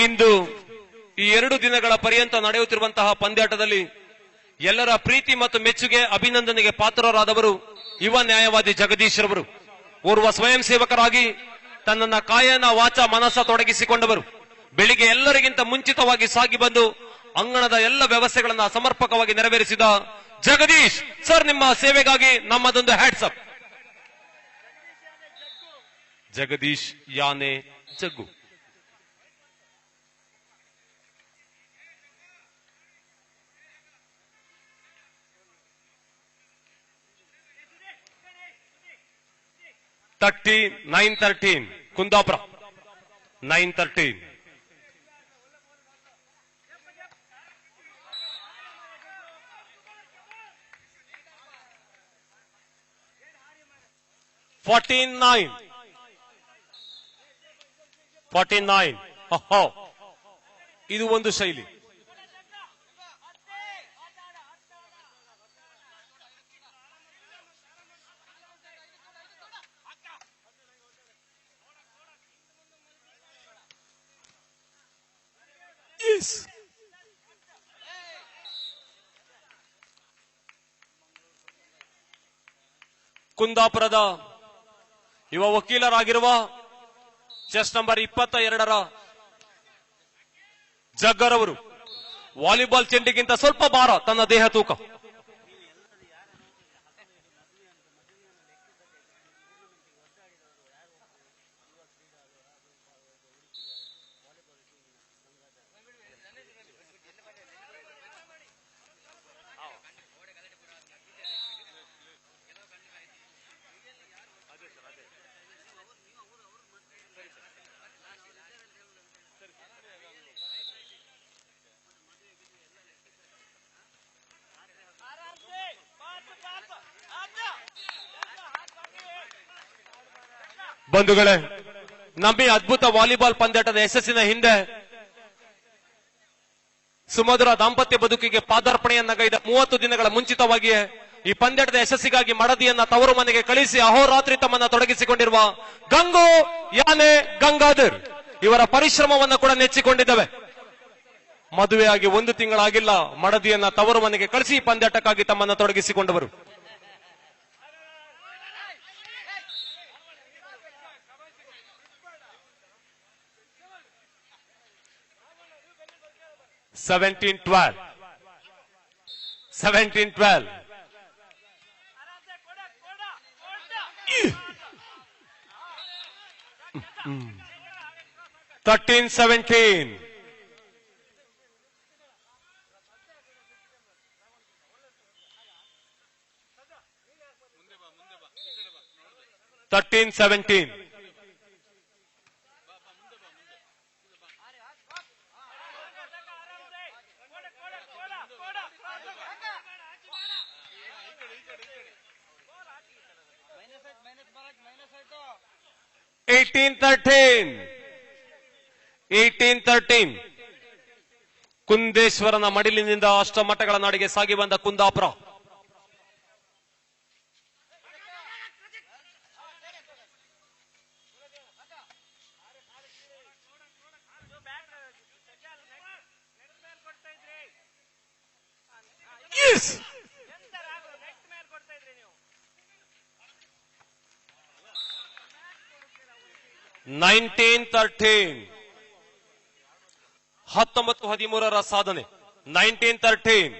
ಇಂದು ಈ 2 ದಿನಗಳ ಪರ್ಯಂತ ನಡೆಯುತ್ತಿರುವಂತಹ ಪಂದ್ಯಾಟದಲ್ಲಿ ಎಲ್ಲರ ಪ್ರೀತಿ ಮತ್ತು ಮೆಚ್ಚುಗೆ ಅಭಿನಂದನೆಗೆ ಪಾತ್ರರಾದವರು ಯುವ ನ್ಯಾಯವಾದಿ ಜಗದೀಶ್ ರವರು. ಓರ್ವ ಸ್ವಯಂ ಸೇವಕರಾಗಿ ತನ್ನನ್ನ ಕಾಯನ ವಾಚ ಮನಸ್ಸ ತೊಡಗಿಸಿಕೊಂಡವರು. ಬೆಳಿಗ್ಗೆ ಎಲ್ಲರಿಗಿಂತ ಮುಂಚಿತವಾಗಿ ಸಾಗಿ ಬಂದು ಅಂಗಣದ ಎಲ್ಲ ವ್ಯವಸ್ಥೆಗಳನ್ನ ಸಮರ್ಪಕವಾಗಿ ನೆರವೇರಿಸಿದ ಜಗದೀಶ್ ಸರ್, ನಿಮ್ಮ ಸೇವೆಗಾಗಿ ನಮ್ಮದೊಂದು ಹ್ಯಾಟ್ಸ್ ಅಪ್. ಜಗದೀಶ್ ಯಾನೆ ಜಗ್ಗು. ನೈನ್ 13 ಕುಂದಾಪುರ 9-13. ಇದು ಒಂದು ಶೈಲಿ. ಕುಂದಾಪುರದ ಯುವ ವಕೀಲರಾಗಿರುವ ಚೆಸ್ ನಂಬರ್ 22ರ ಜಗ್ಗರವರು ವಾಲಿಬಾಲ್ ಚೆಂಡಿಗಿಂತ ಸ್ವಲ್ಪ ಭಾರ ತನ್ನ ದೇಹ ತೂಕ. ಬಂಧುಗಳೇ, ನಮ್ಮ ಅದ್ಭುತ ವಾಲಿಬಾಲ್ ಪಂದ್ಯಾಟದ ಯಶಸ್ಸಿನ ಹಿಂದೆ ಸುಮಧುರ ದಾಂಪತ್ಯ ಬದುಕಿಗೆ ಪಾದಾರ್ಪಣೆಯನ್ನಗೈದ 30 ದಿನಗಳ ಮುಂಚಿತವಾಗಿಯೇ ಈ ಪಂದ್ಯದ ಯಶಸ್ಸಿಗಾಗಿ ಮಡದಿಯನ್ನ ತವರು ಮನೆಗೆ ಕಳಿಸಿ ಅಹೋರಾತ್ರಿ ತಮ್ಮನ್ನ ತೊಡಗಿಸಿಕೊಂಡಿರುವ ಗಂಗು ಯಾನೆ ಗಂಗಾಧರ್ ಇವರ ಪರಿಶ್ರಮವನ್ನು ಕೂಡ ನೆಚ್ಚಿಕೊಂಡಿದ್ದೇವೆ. ಮದುವೆಯಾಗಿ 1 ತಿಂಗಳಾಗಿಲ್ಲ, ಮಡದಿಯನ್ನ ತವರು ಮನೆಗೆ ಕಳಿಸಿ ಈ ಪಂದ್ಯಾಟಕ್ಕಾಗಿ ತಮ್ಮನ್ನ ತೊಡಗಿಸಿಕೊಂಡವರು. Seventeen 12. 13-17. 13-17. $18-13. ಕುಂದೇಶ್ವರನ ಮಡಿಲಿನಿಂದ ಅಷ್ಟಮಠಗಳ ನಾಡಿಗೆ ಸಾಗಿ ಬಂದ ಕುಂದಾಪುರ. Yes! 19-13. 19-13 ಸಾಧನೆ. 19-13.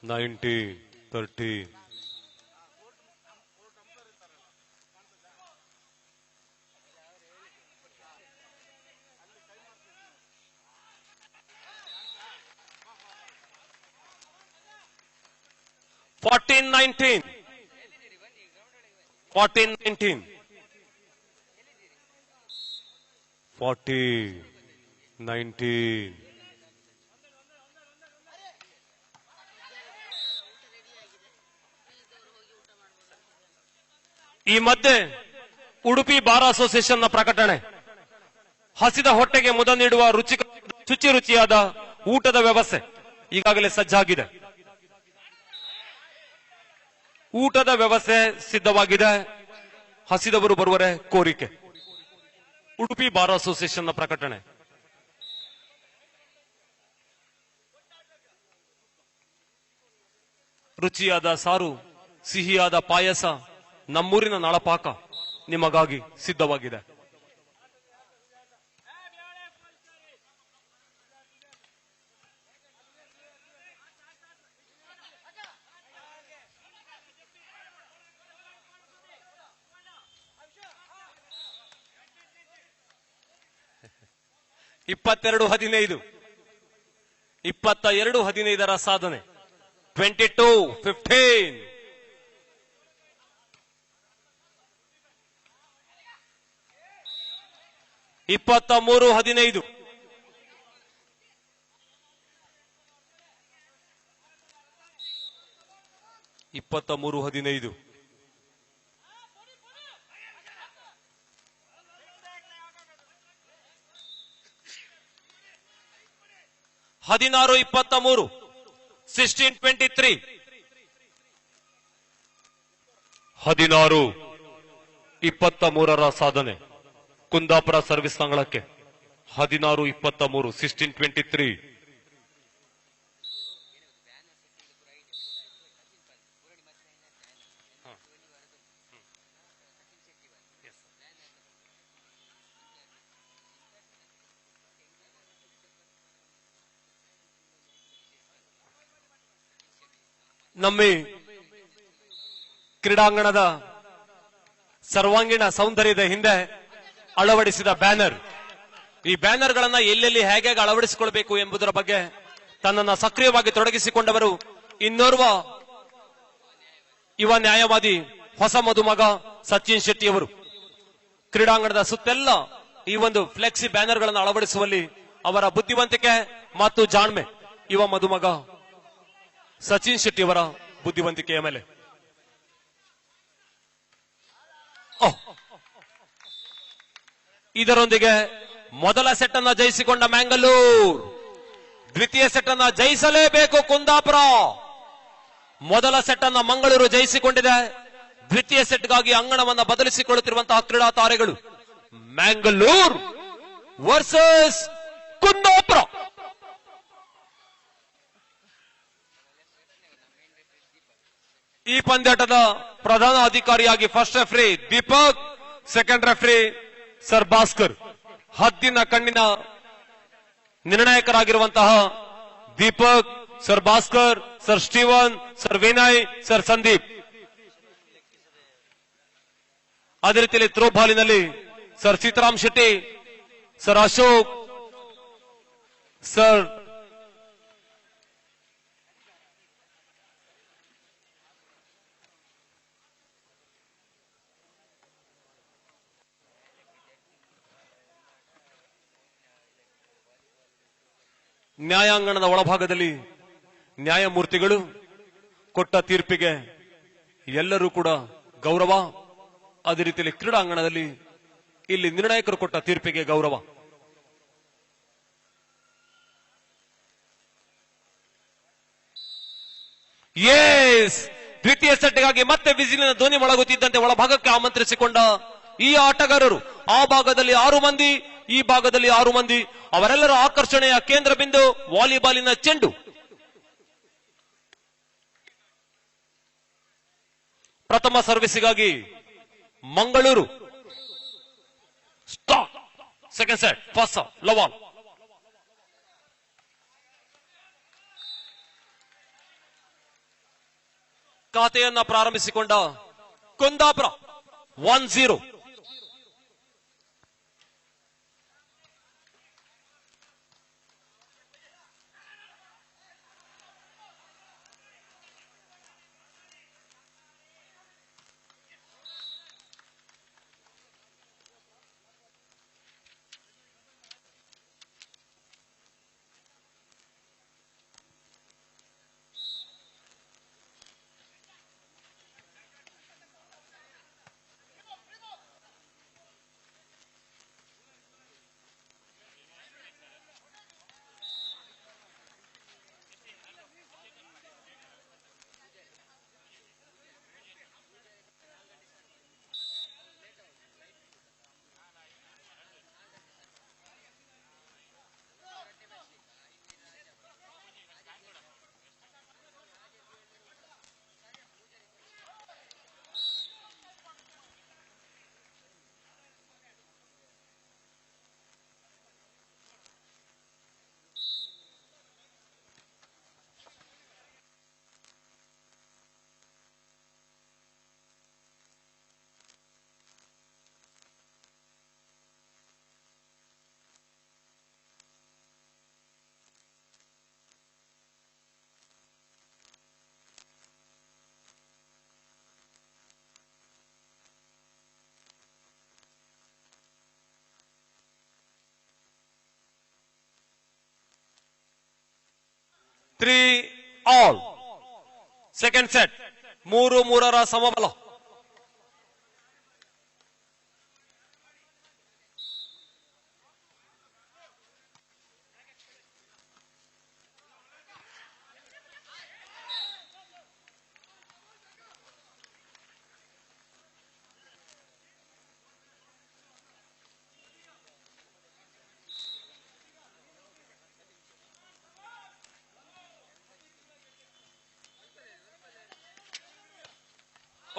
19-13. $14-19. 14-19. 40-19. ಈ ಮಧ್ಯೆ ಉಡುಪಿ ಬಾರ್ ಅಸೋಸಿಯೇಷನ್ನ ಪ್ರಕಟಣೆ. ಹಸಿದ ಹೊಟ್ಟೆಗೆ ಮುದ ನೀಡುವ ರುಚಿಯಾದ ಊಟದ ವ್ಯವಸ್ಥೆ ಈಗಾಗಲೇ ಸಜ್ಜಾಗಿದೆ. ಊಟದ ವ್ಯವಸ್ಥೆ ಸಿದ್ಧವಾಗಿದೆ. ಹಸಿದವರು ಬರುವರೆ ಕೋರಿಕೆ. ಉಡುಪಿ ಬಾರ್ ಅಸೋಸಿಯೇಷನ್ನ ಪ್ರಕಟಣೆ. ರುಚಿಯಾದ ಸಾರು, ಸಿಹಿಯಾದ ಪಾಯಸ, ನಮ್ಮೂರಿನ ನಳಪಾಕ ನಿಮಗಾಗಿ ಸಿದ್ಧವಾಗಿದೆ. $22-15. 22-15 ಸಾಧನೆ. 22-15. 23-15. 23-15. 16-23. 16-23. 16-23 ಸಾಧನೆ. ಕುಂದಾಪುರ ಸರ್ವಿಸ್ ಅಂಗಳಕ್ಕೆ 16-23. 16-23. ನಮ್ಮ ಕ್ರೀಡಾಂಗಣದ ಸರ್ವಾಂಗೀಣ ಸೌಂದರ್ಯದ ಹಿಂದೆ ಅಳವಡಿಸಿದ ಬ್ಯಾನರ್. ಈ ಬ್ಯಾನರ್ಗಳನ್ನ ಎಲ್ಲೆಲ್ಲಿ ಹೇಗೆ ಅಳವಡಿಸಿಕೊಳ್ಬೇಕು ಎಂಬುದರ ಬಗ್ಗೆ ತನ್ನನ್ನು ಸಕ್ರಿಯವಾಗಿ ತೊಡಗಿಸಿಕೊಂಡವರು ಇನ್ನೋರ್ವ ಯುವ ನ್ಯಾಯವಾದಿ ಹೊಸ ಮದುಮಗ ಸಚಿನ್ ಶೆಟ್ಟಿಯವರು. ಕ್ರೀಡಾಂಗಣದ ಸುತ್ತೆಲ್ಲ ಈ ಒಂದು ಫ್ಲೆಕ್ಸಿ ಬ್ಯಾನರ್ಗಳನ್ನು ಅಳವಡಿಸುವಲ್ಲಿ ಅವರ ಬುದ್ಧಿವಂತಿಕೆ ಮತ್ತು ಜಾಣ್ಮೆ ಯುವ ಮದುಮಗ ಸಚಿನ್ ಶೆಟ್ಟಿಯವರ ಬುದ್ಧಿವಂತಿಕೆಯ ಮೇಲೆ. ಇದರೊಂದಿಗೆ ಮೊದಲ ಸೆಟ್ ಅನ್ನ ಜಯಿಸಿಕೊಂಡ ಮ್ಯಾಂಗಲೂರ್ ದ್ವಿತೀಯ ಸೆಟ್ ಅನ್ನ ಜಯಿಸಲೇಬೇಕು ಕುಂದಾಪುರ. ಮೊದಲ ಸೆಟ್ ಅನ್ನ ಮಂಗಳೂರು ಜಯಿಸಿಕೊಂಡಿದೆ. ದ್ವಿತೀಯ ಸೆಟ್ಗಾಗಿ ಅಂಗಣವನ್ನ ಬದಲಿಸಿಕೊಳ್ಳುತ್ತಿರುವಂತಹ ಕ್ರೀಡಾ ತಾರೆಗಳು ಮ್ಯಾಂಗಳೂರು ವರ್ಸಸ್ ಕುಂದಾಪುರ. ಈ ಪಂದ್ಯಾಟದ ಪ್ರಧಾನ ಅಧಿಕಾರಿಯಾಗಿ first referee Deepak, second referee sir Bhaskar. ಹದ್ದಿನ ಕಣ್ಣಿನ ನಿರ್ಣಾಯಕರಾಗಿರುವಂತಹ Deepak, sir Bhaskar, sir Steven, sir Vinay, sir Sandeep. ಅದೇ ರೀತಿಯಲ್ಲಿ ಥ್ರೋ ಬಾಲಿನಲ್ಲಿ sir Sitaram Shetty, sir Ashok, sir ನ್ಯಾಯಾಂಗಣದ ಒಳಭಾಗದಲ್ಲಿ ನ್ಯಾಯಮೂರ್ತಿಗಳು ಕೊಟ್ಟ ತೀರ್ಪಿಗೆ ಎಲ್ಲರೂ ಕೂಡ ಗೌರವ. ಅದೇ ರೀತಿಯಲ್ಲಿ ಕ್ರೀಡಾಂಗಣದಲ್ಲಿ ಇಲ್ಲಿ ನಿರ್ಣಾಯಕರು ಕೊಟ್ಟ ತೀರ್ಪಿಗೆ ಗೌರವ. ಯೇಸ್, ದ್ವಿತೀಯ ಸೆಟ್ಗಾಗಿ ಮತ್ತೆ ವಿಸಿಲಿನ ಧ್ವನಿ ಮೊಳಗುತ್ತಿದ್ದಂತೆ ಒಳಭಾಗಕ್ಕೆ ಆಮಂತ್ರಿಸಿಕೊಂಡ ಈ ಆಟಗಾರರು. ಆ ಭಾಗದಲ್ಲಿ 6 ಮಂದಿ, ಈ ಭಾಗದಲ್ಲಿ 6 ಮಂದಿ. ಅವರೆಲ್ಲರ ಆಕರ್ಷಣೆಯ ಕೇಂದ್ರ ಬಿಂದು ವಾಲಿಬಾಲಿನ ಚೆಂಡು. ಪ್ರಥಮ ಸರ್ವಿಸಿಗಾಗಿ Mangaluru. Start. Second set first love all. ಖಾತೆಯನ್ನ ಪ್ರಾರಂಭಿಸಿಕೊಂಡ ಕುಂದಾಪುರ 1-0. ಆಲ್. ಸೆಕೆಂಡ್ ಸೆಟ್ 3-3 ಸಮಬಲ.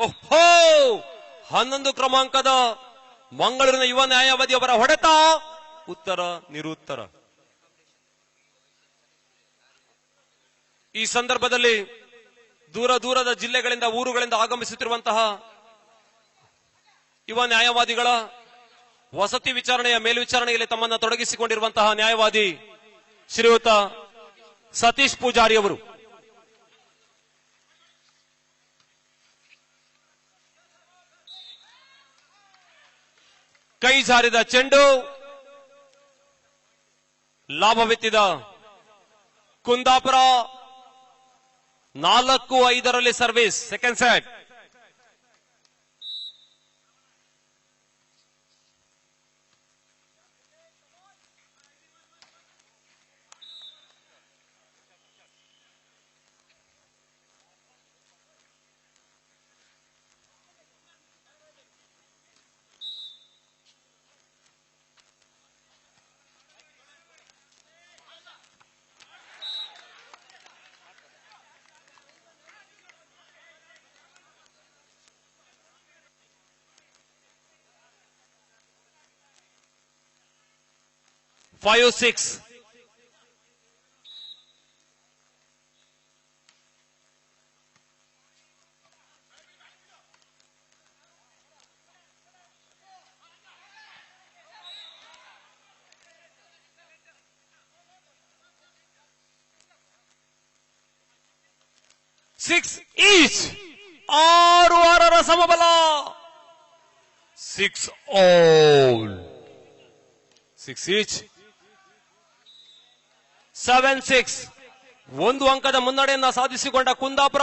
ಓಹೋ, 11 ಕ್ರಮಾಂಕದ ಮಂಗಳೂರಿನ ಯುವ ನ್ಯಾಯವಾದಿಯವರ ಹೊಡೆತ. ಉತ್ತರ ನಿರುತ್ತರ. ಈ ಸಂದರ್ಭದಲ್ಲಿ ದೂರ ದೂರದ ಜಿಲ್ಲೆಗಳಿಂದ, ಊರುಗಳಿಂದ ಆಗಮಿಸುತ್ತಿರುವಂತಹ ಯುವ ನ್ಯಾಯವಾದಿಗಳ ವಸತಿ ವಿಚಾರಣೆಯ ಮೇಲ್ವಿಚಾರಣೆಯಲ್ಲಿ ತಮ್ಮನ್ನು ತೊಡಗಿಸಿಕೊಂಡಿರುವಂತಹ ನ್ಯಾಯವಾದಿ ಶ್ರೀಯುತ ಸತೀಶ್ ಪೂಜಾರಿ ಅವರು ಕೈ ಜಾರಿದ ಚೆಂಡು ಲಾಭವೆತ್ತಿದ Kundapur 4-5 service. Second set. 5-6. Six each. 6 ಸಮಬಲ. 6 all. 6 each. 7-6. 1 ಅಂಕದ ಮುನ್ನಡೆಯನ್ನ ಸಾಧಿಸಿಕೊಂಡ ಕುಂದಾಪುರ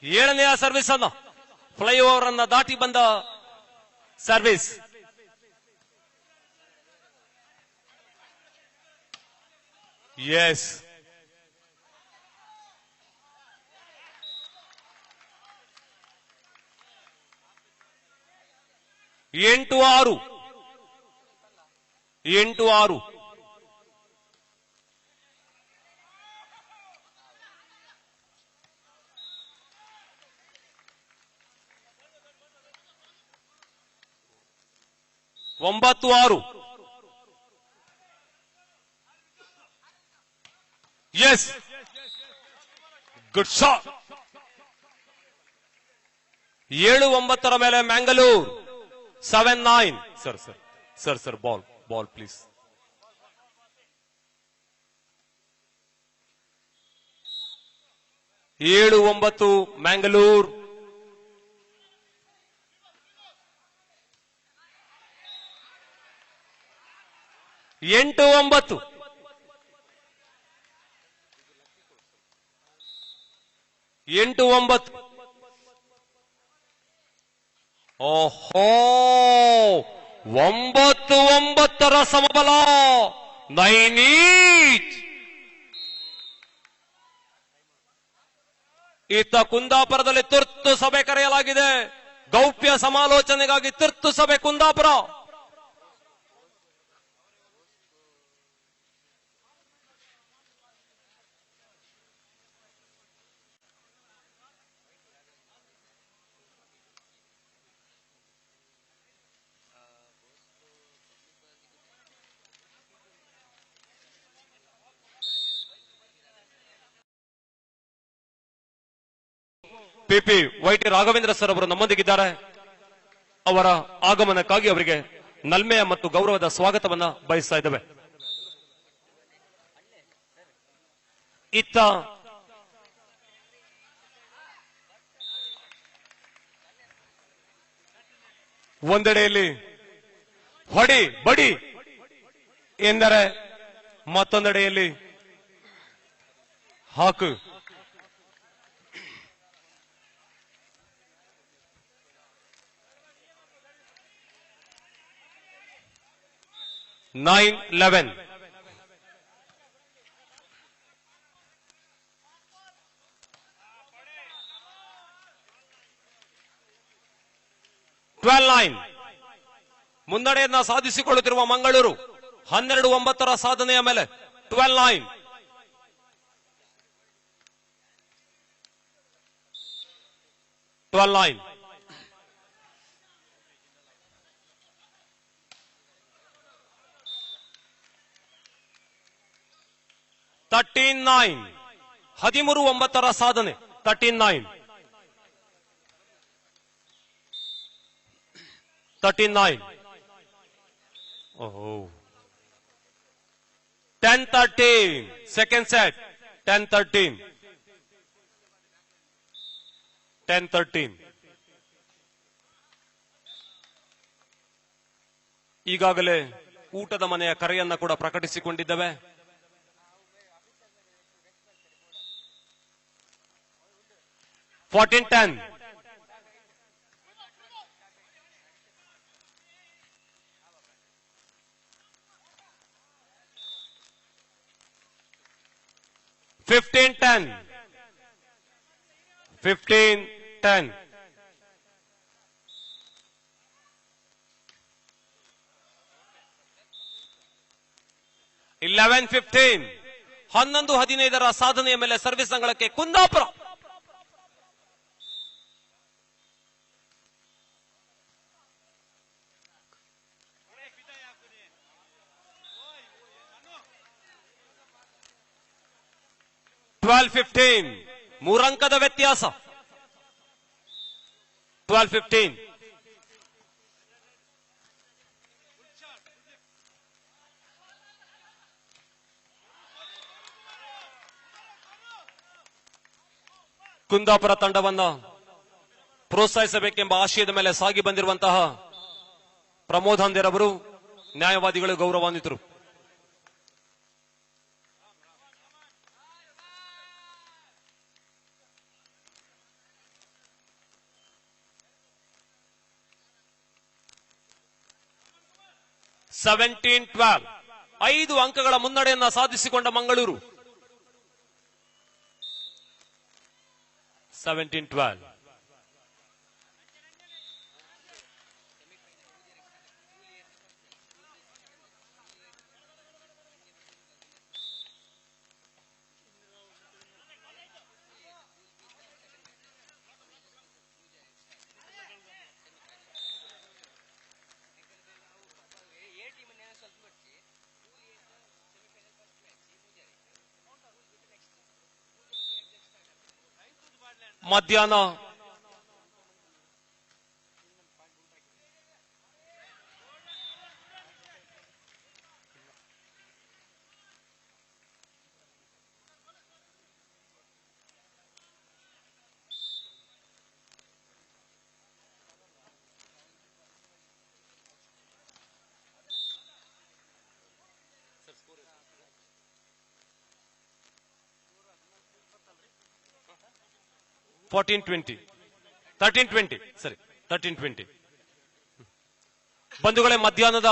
7ನೆಯ ಸರ್ವಿಸ್ ಅನ್ನ ಫ್ಲೈಓವರ್ ಅನ್ನ ದಾಟಿ ಬಂದ ಸರ್ವಿಸ್. ಎಸ್, 8-6. 8-6. ಒಂಬತ್ತು 6. S, good shot. 7-9 ಮೇಲೆ ಮ್ಯಾಂಗಲೂರ್. 7-9. Sir ball please. ಏಳು 9 ಮ್ಯಾಂಗಲೂರ್. 8-9. 8-9. ಓಹೋ, 9-9 ಸಮಬಲ. 9 each. ಇತ್ತ ಕುಂದಾಪುರದಲ್ಲಿ ತುರ್ತು ಸಭೆ ಕರೆಯಲಾಗಿದೆ. ಗೌಪ್ಯ ಸಮಾಲೋಚನೆಗಾಗಿ ತುರ್ತು ಸಭೆ ಕುಂದಾಪುರ. ಪಿಪಿ ವೈಟಿ ರಾಘವೇಂದ್ರ ಸರ್ ಅವರು ನಮ್ಮೊಂದಿಗಿದ್ದಾರೆ. ಅವರ ಆಗಮನಕ್ಕಾಗಿ ಅವರಿಗೆ ನಲ್ಮೆಯ ಮತ್ತು ಗೌರವದ ಸ್ವಾಗತವನ್ನ ಬಯಸ್ತಾ ಇದ್ದೇವೆ. ಇತ್ತ ಒಂದೆಡೆಯಲ್ಲಿ ಹೊಡಿ ಬಡಿ ಎಂದರೆ, ಮತ್ತೊಂದೆಡೆಯಲ್ಲಿ ಹಾಕು. 9-11. 12-9. ಮುನ್ನಡೆಯನ್ನ ಸಾಧಿಸಿಕೊಳ್ಳುತ್ತಿರುವ ಮಂಗಳೂರು 12-9 ಸಾಧನೆಯ ಮೇಲೆ 12-9. 12-9. 13-9. 13-9 ಸಾಧನೆ. 13-9. 13-9. ಓಹೋ, 10-13. Second set. 10-13. 10-13. ಈಗಾಗಲೇ ಊಟದ ಮನೆಯ ಕರೆಯನ್ನ ಕೂಡ ಪ್ರಕಟಿಸಿಕೊಂಡಿದ್ದೇವೆ. $14-10. 15-10. 15-10. 11-15. 11-15 ಸಾಧನೆಯ ಮೇಲೆ ಸರ್ವಿಸ್ ಅಂಗಳಕ್ಕೆ ಕುಂದಾಪುರ. 12-15 ಮೂರಂಕದ ವ್ಯತ್ಯಾಸ. 12-15. ಕುಂದಾಪುರ ತಂಡವನ್ನ ಪ್ರೋತ್ಸಾಹಿಸಬೇಕೆಂಬ ಆಶಯದ ಮೇಲೆ ಸಾಗಿ ಬಂದಿರುವಂತಹ ಪ್ರಮೋದ್ ಹಂದೇರ್ ಅವರು ನ್ಯಾಯವಾದಿಗಳು ಗೌರವಾನ್ವಿತರು. ಸೆವೆಂಟೀನ್ 12 5 ಅಂಕಗಳ ಮುನ್ನಡೆಯನ್ನ ಸಾಧಿಸಿಕೊಂಡ ಮಂಗಳೂರು. 17-12. ಮಧ್ಯಾಹ್ನ $13-20 ಬಂಧುಗಳೇ, ಮಧ್ಯಾಹ್ನದ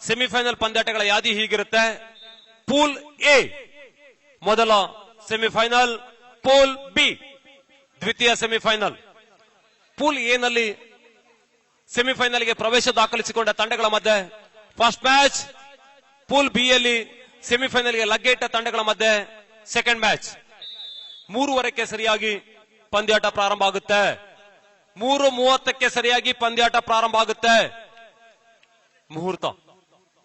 ಸೆಮಿಫೈನಲ್ ಪಂದ್ಯಾಟಗಳ ಯಾದಿ ಹೀಗಿರುತ್ತೆ. ಪೂಲ್ ಎ ಮೊದಲ ಸೆಮಿಫೈನಲ್, ಪೂಲ್ ಬಿ ದ್ವಿತೀಯ ಸೆಮಿಫೈನಲ್. ಪೂಲ್ ಎ ನಲ್ಲಿ ಸೆಮಿಫೈನಲ್ಗೆ ಪ್ರವೇಶ ದಾಖಲಿಸಿಕೊಂಡ ತಂಡಗಳ ಮಧ್ಯೆ ಫಸ್ಟ್ ಮ್ಯಾಚ್. ಪೂಲ್ ಬಿ ಯಲ್ಲಿ ಸೆಮಿಫೈನಲ್ಗೆ ಲಗ್ಗೆಯಿಟ್ಟ ತಂಡಗಳ ಮಧ್ಯೆ ಸೆಕೆಂಡ್ ಮ್ಯಾಚ್. 3:15 ಸರಿಯಾಗಿ ಪಂದ್ಯಾಟ ಪ್ರಾರಂಭ ಆಗುತ್ತೆ. 3:30 ಸರಿಯಾಗಿ ಪಂದ್ಯಾಟ ಪ್ರಾರಂಭ ಆಗುತ್ತೆ. ಮುಹೂರ್ತ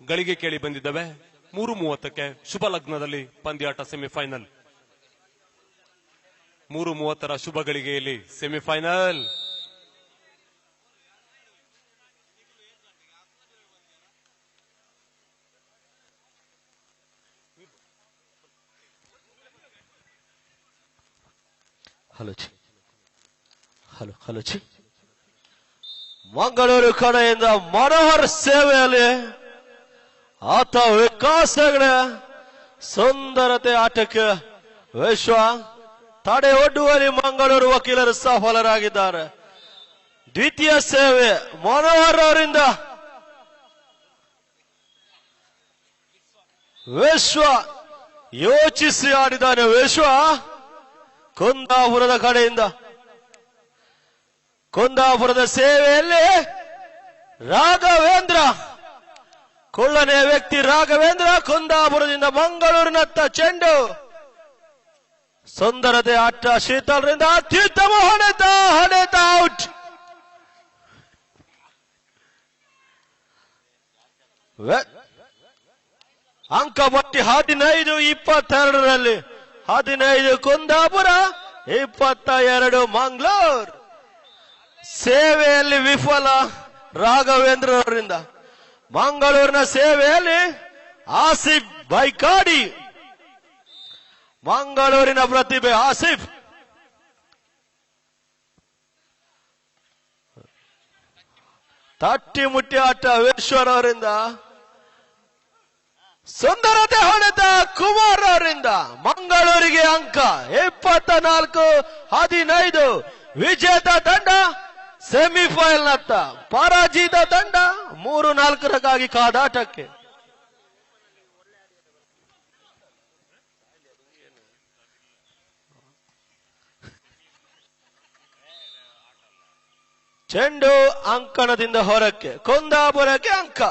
ಗಳಿಗೆ ಕೇಳಿ ಬಂದಿದ್ದಾವೆ. 3:30 ಶುಭ ಲಗ್ನದಲ್ಲಿ ಪಂದ್ಯಾಟ ಸೆಮಿಫೈನಲ್. 3:30 ಶುಭ ಗಳಿಗೆಯಲ್ಲಿ ಸೆಮಿಫೈನಲ್. ಹಲೋ ಚಿ ಮಂಗಳೂರು ಕಡೆಯಿಂದ ಮನೋಹರ್ ಸೇವೆಯಲ್ಲಿ ಆತ ವಿಕಾಸ್ ಹೆಗಡೆ ಸುಂದರತೆ ಆಟಕ್ಕೆ ವಿಶ್ವ ತಡೆ ಒಡ್ಡುವಲ್ಲಿ ಮಂಗಳೂರು ವಕೀಲರು ಸಫಲರಾಗಿದ್ದಾರೆ. ದ್ವಿತೀಯ ಸೇವೆ ಮನೋಹರ್ ಅವರಿಂದ ವಿಶ್ವ ಯೋಚಿಸಿ ಆಡಿದ್ದಾನೆ. ವಿಶ್ವ ಕುಂದಾಪುರದ ಕಡೆಯಿಂದ ಕುಂದಾಪುರದ ಸೇವೆಯಲ್ಲಿ ರಾಘವೇಂದ್ರ, ಕೊಳ್ಳನೆಯ ವ್ಯಕ್ತಿ ರಾಘವೇಂದ್ರ ಕುಂದಾಪುರದಿಂದ ಮಂಗಳೂರಿನತ್ತ ಚೆಂಡು. ಸುಂದರತೆ ಆಟ ಶೀತಲರಿಂದ ಅತ್ಯುತ್ತಮ ಹೊಡೆತ ಔಟ್. ಅಂಕ ಪಟ್ಟಿ 15-22ರಲ್ಲಿ 15 ಕುಂದಾಪುರ, 22 ಮಂಗಳೂರು. ಸೇವೆಯಲ್ಲಿ ವಿಫಲ ರಾಘವೇಂದ್ರ ಅವರಿಂದ. ಮಂಗಳೂರಿನ ಸೇವೆಯಲ್ಲಿ ಆಸಿಫ್ ಬೈಕಾಡಿ, ಮಂಗಳೂರಿನ ಪ್ರತಿಭೆ ಆಸಿಫ್. ತಟ್ಟಿ ಮುಟ್ಟಿ ಆಟ ವಿಶ್ವರ್ ಅವರಿಂದ. ಸುಂದರತೆ ಹೊಡೆತ ಕುಮಾರ್ ಅವರಿಂದ. ಮಂಗಳೂರಿಗೆ ಅಂಕ 24-15. ವಿಜೇತ ತಂಡ ಸೆಮಿಫೈನಲ್ನತ್ತ, ಪರಾಜಿತ ತಂಡ 3-4 ಕಾದಾಟಕ್ಕೆ. ಚೆಂಡು ಅಂಕಣದಿಂದ ಹೊರಕ್ಕೆ. ಕುಂದಾಪುರಕ್ಕೆ ಅಂಕ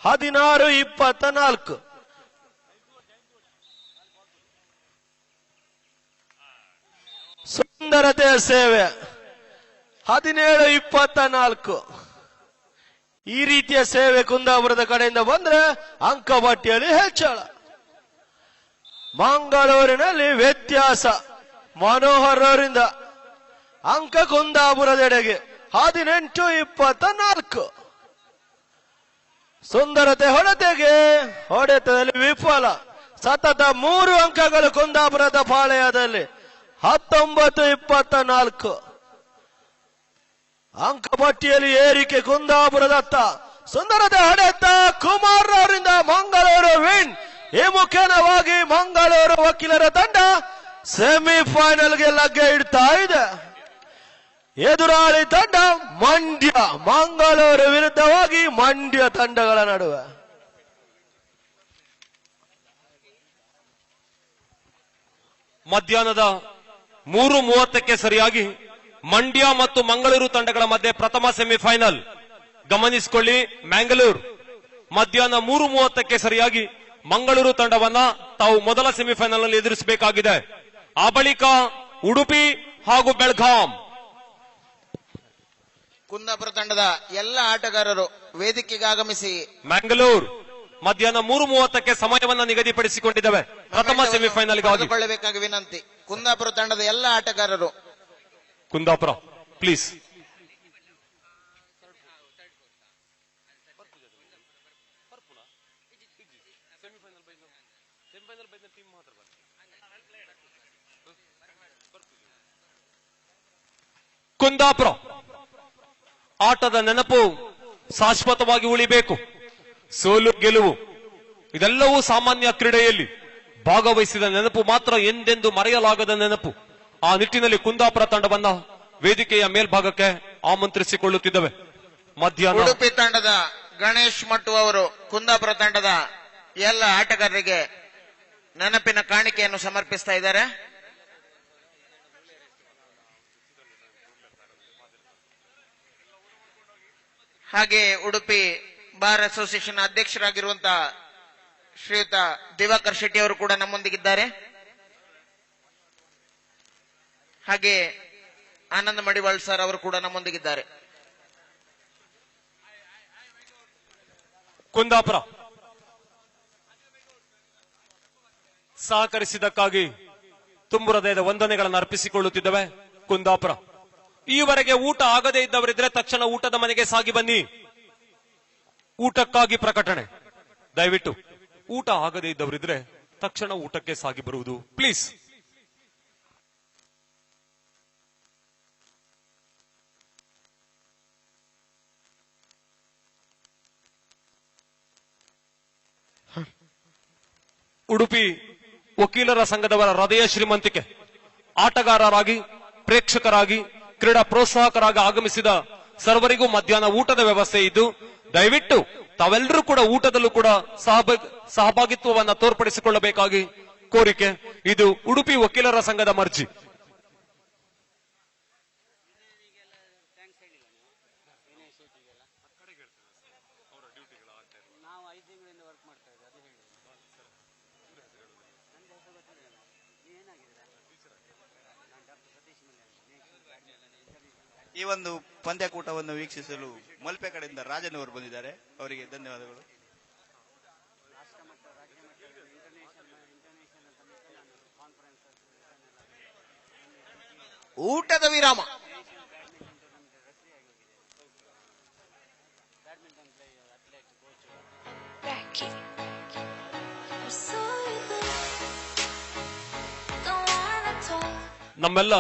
16-24. ಸುಂದರತೆಯ ಸೇವೆ 17-24. ಈ ರೀತಿಯ ಸೇವೆ ಕುಂದಾಪುರದ ಕಡೆಯಿಂದ ಬಂದ್ರೆ ಅಂಕ ಪಟ್ಟಿಯಲ್ಲಿ ಹೆಚ್ಚಳ. ಮಂಗಳೂರಿನಲ್ಲಿ ವ್ಯತ್ಯಾಸ. ಮನೋಹರ್ ಅವರಿಂದ ಅಂಕ ಕುಂದಾಪುರದೆಡೆಗೆ 18-24. ಸುಂದರತೆ ಹೊಡೆತದಲ್ಲಿ ವಿಫಲ. ಸತತ 3 ಅಂಕಗಳು ಕುಂದಾಪುರದ ಪಾಳೆಯದಲ್ಲಿ. 19-24 ಅಂಕ ಪಟ್ಟಿಯಲ್ಲಿ ಏರಿಕೆ ಕುಂದಾಪುರದತ್ತ. ಸುಂದರತೆ ಹೊಡೆತ ಕುಮಾರ್ ಅವರಿಂದ ಮಂಗಳೂರು ವಿನ್. ಈ ಮುಖೇನವಾಗಿ ಮಂಗಳೂರು ವಕೀಲರ ತಂಡ ಸೆಮಿಫೈನಲ್ಗೆ ಲಗ್ಗೆ ಇಡ್ತಾ ಇದೆ. ಎದುರಾಳಿ ತಂಡ ಮಂಡ್ಯ. ಮಂಗಳೂರು ವಿರುದ್ಧವಾಗಿ ಮಂಡ್ಯ ತಂಡಗಳ ನಡುವೆ ಮಧ್ಯಾಹ್ನದ 3:30ಕ್ಕೆ ಸರಿಯಾಗಿ ಮಂಡ್ಯ ಮತ್ತು ಮಂಗಳೂರು ತಂಡಗಳ ಮಧ್ಯೆ ಪ್ರಥಮ ಸೆಮಿಫೈನಲ್. ಗಮನಿಸಿಕೊಳ್ಳಿ, ಮ್ಯಾಂಗ್ಳೂರ್ ಮಧ್ಯಾಹ್ನ 3:30ಕ್ಕೆ ಸರಿಯಾಗಿ ಮಂಗಳೂರು ತಂಡವನ್ನ ತಾವು ಮೊದಲ ಸೆಮಿಫೈನಲ್ ನಲ್ಲಿ ಎದುರಿಸಬೇಕಾಗಿದೆ. ಆ ಬಳಿಕ ಉಡುಪಿ ಹಾಗೂ ಬೆಳಗಾಂ. ಕುಂದಾಪುರ ತಂಡದ ಎಲ್ಲ ಆಟಗಾರರು ವೇದಿಕೆಗೆ ಆಗಮಿಸಿ. ಮ್ಯಾಂಗ್ಳೂರ್ ಮಧ್ಯಾಹ್ನ 3:30ಕ್ಕೆ ಸಮಯವನ್ನ ನಿಗದಿಪಡಿಸಿಕೊಂಡಿದ್ದೇವೆ ಪ್ರಥಮ ಸೆಮಿಫೈನಲ್ಗಾಗಿ. ಕೊಳ್ಳಬೇಕಾಗಿ ವಿನಂತಿ. ಕುಂದಾಪುರ ತಂಡದ ಎಲ್ಲ ಆಟಗಾರರು. ಕುಂದಾಪುರ ಪ್ಲೀಸ್. ಕುಂದಾಪುರ ಆಟದ ನೆನಪು ಶಾಶ್ವತವಾಗಿ ಉಳಿಬೇಕು. ಸೋಲು ಗೆಲುವು ಇದೆಲ್ಲವೂ ಸಾಮಾನ್ಯ ಕ್ರೀಡೆಯಲ್ಲಿ ಭಾಗವಹಿಸಿದ ನೆನಪು ಮಾತ್ರ ಎಂದೆಂದು ಮರೆಯಲಾಗದ ನೆನಪು. ಆ ನಿಟ್ಟಿನಲ್ಲಿ ಕುಂದಾಪುರ ತಂಡವನ್ನ ವೇದಿಕೆಯ ಮೇಲ್ಭಾಗಕ್ಕೆ ಆಮಂತ್ರಿಸಿಕೊಳ್ಳುತ್ತಿದ್ದೇವೆ. ಮಧ್ಯಾಹ್ನ ಉಡುಪಿ ತಂಡದ ಗಣೇಶ್ ಮಟ್ಟು ಅವರು ಕುಂದಾಪುರ ತಂಡದ ಎಲ್ಲ ಆಟಗಾರರಿಗೆ ನೆನಪಿನ ಕಾಣಿಕೆಯನ್ನು ಸಮರ್ಪಿಸ್ತಾ ಇದ್ದಾರೆ. ಹಾಗೆ ಉಡುಪಿ ಬಾರ್ ಅಸೋಸಿಯೇಷನ್ ಅಧ್ಯಕ್ಷರಾಗಿರುವಂತಹ ಶ್ರೀಯುತ ದಿವಾಕರ್ ಶೆಟ್ಟಿ ಅವರು ಕೂಡ ನಮ್ಮೊಂದಿಗಿದ್ದಾರೆ. ಹಾಗೆ ಆನಂದ್ ಮಡಿವಾಳ್ ಸರ್ ಅವರು ಕೂಡ ನಮ್ಮೊಂದಿಗಿದ್ದಾರೆ. ಕುಂದಾಪುರ ಸಹಕರಿಸಿದ್ದಕ್ಕಾಗಿ ತುಂಬು ಹೃದಯದ ವಂದನೆಗಳನ್ನು ಅರ್ಪಿಸಿಕೊಳ್ಳುತ್ತಿದ್ದೇವೆ. ಕುಂದಾಪುರ ಈವರೆಗೆ ಊಟ ಆಗದೇ ಇದ್ದವರಿದ್ರೆ ತಕ್ಷಣ ಊಟದ ಮನೆಗೆ ಸಾಗಿ ಬನ್ನಿ. ಊಟಕ್ಕಾಗಿ ಪ್ರಕಟಣೆ. ದಯವಿಟ್ಟು ಊಟ ಆಗದೇ ಇದ್ದವರಿದ್ರೆ ತಕ್ಷಣ ಊಟಕ್ಕೆ ಸಾಗಿ ಬರುವುದು ಪ್ಲೀಸ್. ಉಡುಪಿ ವಕೀಲರ ಸಂಘದವರ ಹೃದಯ ಶ್ರೀಮಂತಿಕೆ. ಆಟಗಾರರಾಗಿ, ಪ್ರೇಕ್ಷಕರಾಗಿ, ಕ್ರೀಡಾ ಪ್ರೋತ್ಸಾಹಕರಾಗಿ ಆಗಮಿಸಿದ ಸರ್ವರಿಗೂ ಮಧ್ಯಾಹ್ನ ಊಟದ ವ್ಯವಸ್ಥೆ ಇದ್ದು ದಯವಿಟ್ಟು ತಾವೆಲ್ಲರೂ ಕೂಡ ಊಟದಲ್ಲೂ ಕೂಡ ಸಹಭಾಗಿತ್ವವನ್ನು ತೋರ್ಪಡಿಸಿಕೊಳ್ಳಬೇಕಾಗಿ ಕೋರಿಕೆ. ಇದು ಉಡುಪಿ ವಕೀಲರ ಸಂಘದ ಮರ್ಜಿ. ಈ ಒಂದು ಪಂದ್ಯಕೂಟವನ್ನು ವೀಕ್ಷಿಸಲು ಮಲ್ಪೆ ಕಡೆಯಿಂದ ರಾಜನ್ ಅವರು ಬಂದಿದ್ದಾರೆ. ಅವರಿಗೆ ಧನ್ಯವಾದಗಳು. ಊಟದ ವಿರಾಮ. ನಮ್ಮೆಲ್ಲ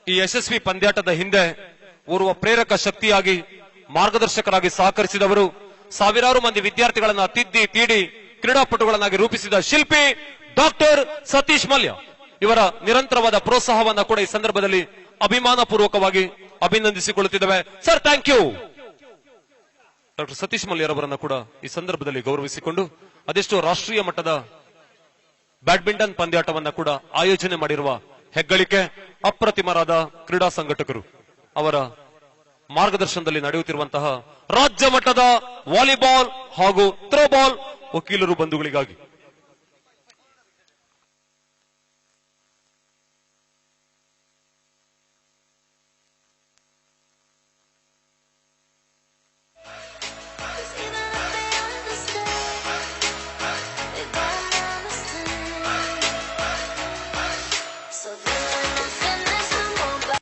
ಈ ಯಶಸ್ವಿ ಪಂದ್ಯಾಟದ ಹಿಂದೆ ಓರ್ವ ಪ್ರೇರಕ ಶಕ್ತಿಯಾಗಿ, ಮಾರ್ಗದರ್ಶಕರಾಗಿ ಸಹಕರಿಸಿದವರು, ಸಾವಿರಾರು ಮಂದಿ ವಿದ್ಯಾರ್ಥಿಗಳನ್ನ ತಿದ್ದಿ ತೀಡಿ ಕ್ರೀಡಾಪಟುಗಳನ್ನಾಗಿ ರೂಪಿಸಿದ ಶಿಲ್ಪಿ ಡಾಕ್ಟರ್ ಸತೀಶ್ ಮಲ್ಯ ಇವರ ನಿರಂತರವಾದ ಪ್ರೋತ್ಸಾಹವನ್ನ ಕೂಡ ಈ ಸಂದರ್ಭದಲ್ಲಿ ಅಭಿಮಾನ ಪೂರ್ವಕವಾಗಿ ಅಭಿನಂದಿಸಿಕೊಳ್ಳುತ್ತಿದ್ದೇವೆ. Sir, thank you. Doctor Satish ಮಲ್ಯರವರನ್ನ ಕೂಡ ಈ ಸಂದರ್ಭದಲ್ಲಿ ಗೌರವಿಸಿಕೊಂಡು ಅದೆಷ್ಟೋ ರಾಷ್ಟ್ರೀಯ ಮಟ್ಟದ ಬ್ಯಾಡ್ಮಿಂಟನ್ ಪಂದ್ಯಾಟವನ್ನ ಕೂಡ ಆಯೋಜನೆ ಮಾಡಿರುವ ಹೆಗ್ಗಳಿಕೆ, ಅಪ್ರತಿಮರಾದ ಕ್ರೀಡಾ ಸಂಘಟಕರು ಅವರ ಮಾರ್ಗದರ್ಶನದಲ್ಲಿ ನಡೆಯುತ್ತಿರುವಂತಹ ರಾಜ್ಯ ಮಟ್ಟದ ವಾಲಿಬಾಲ್ ಹಾಗೂ ಥ್ರೋಬಾಲ್ ವಕೀಲರು ಬಂಧುಗಳಿಗಾಗಿ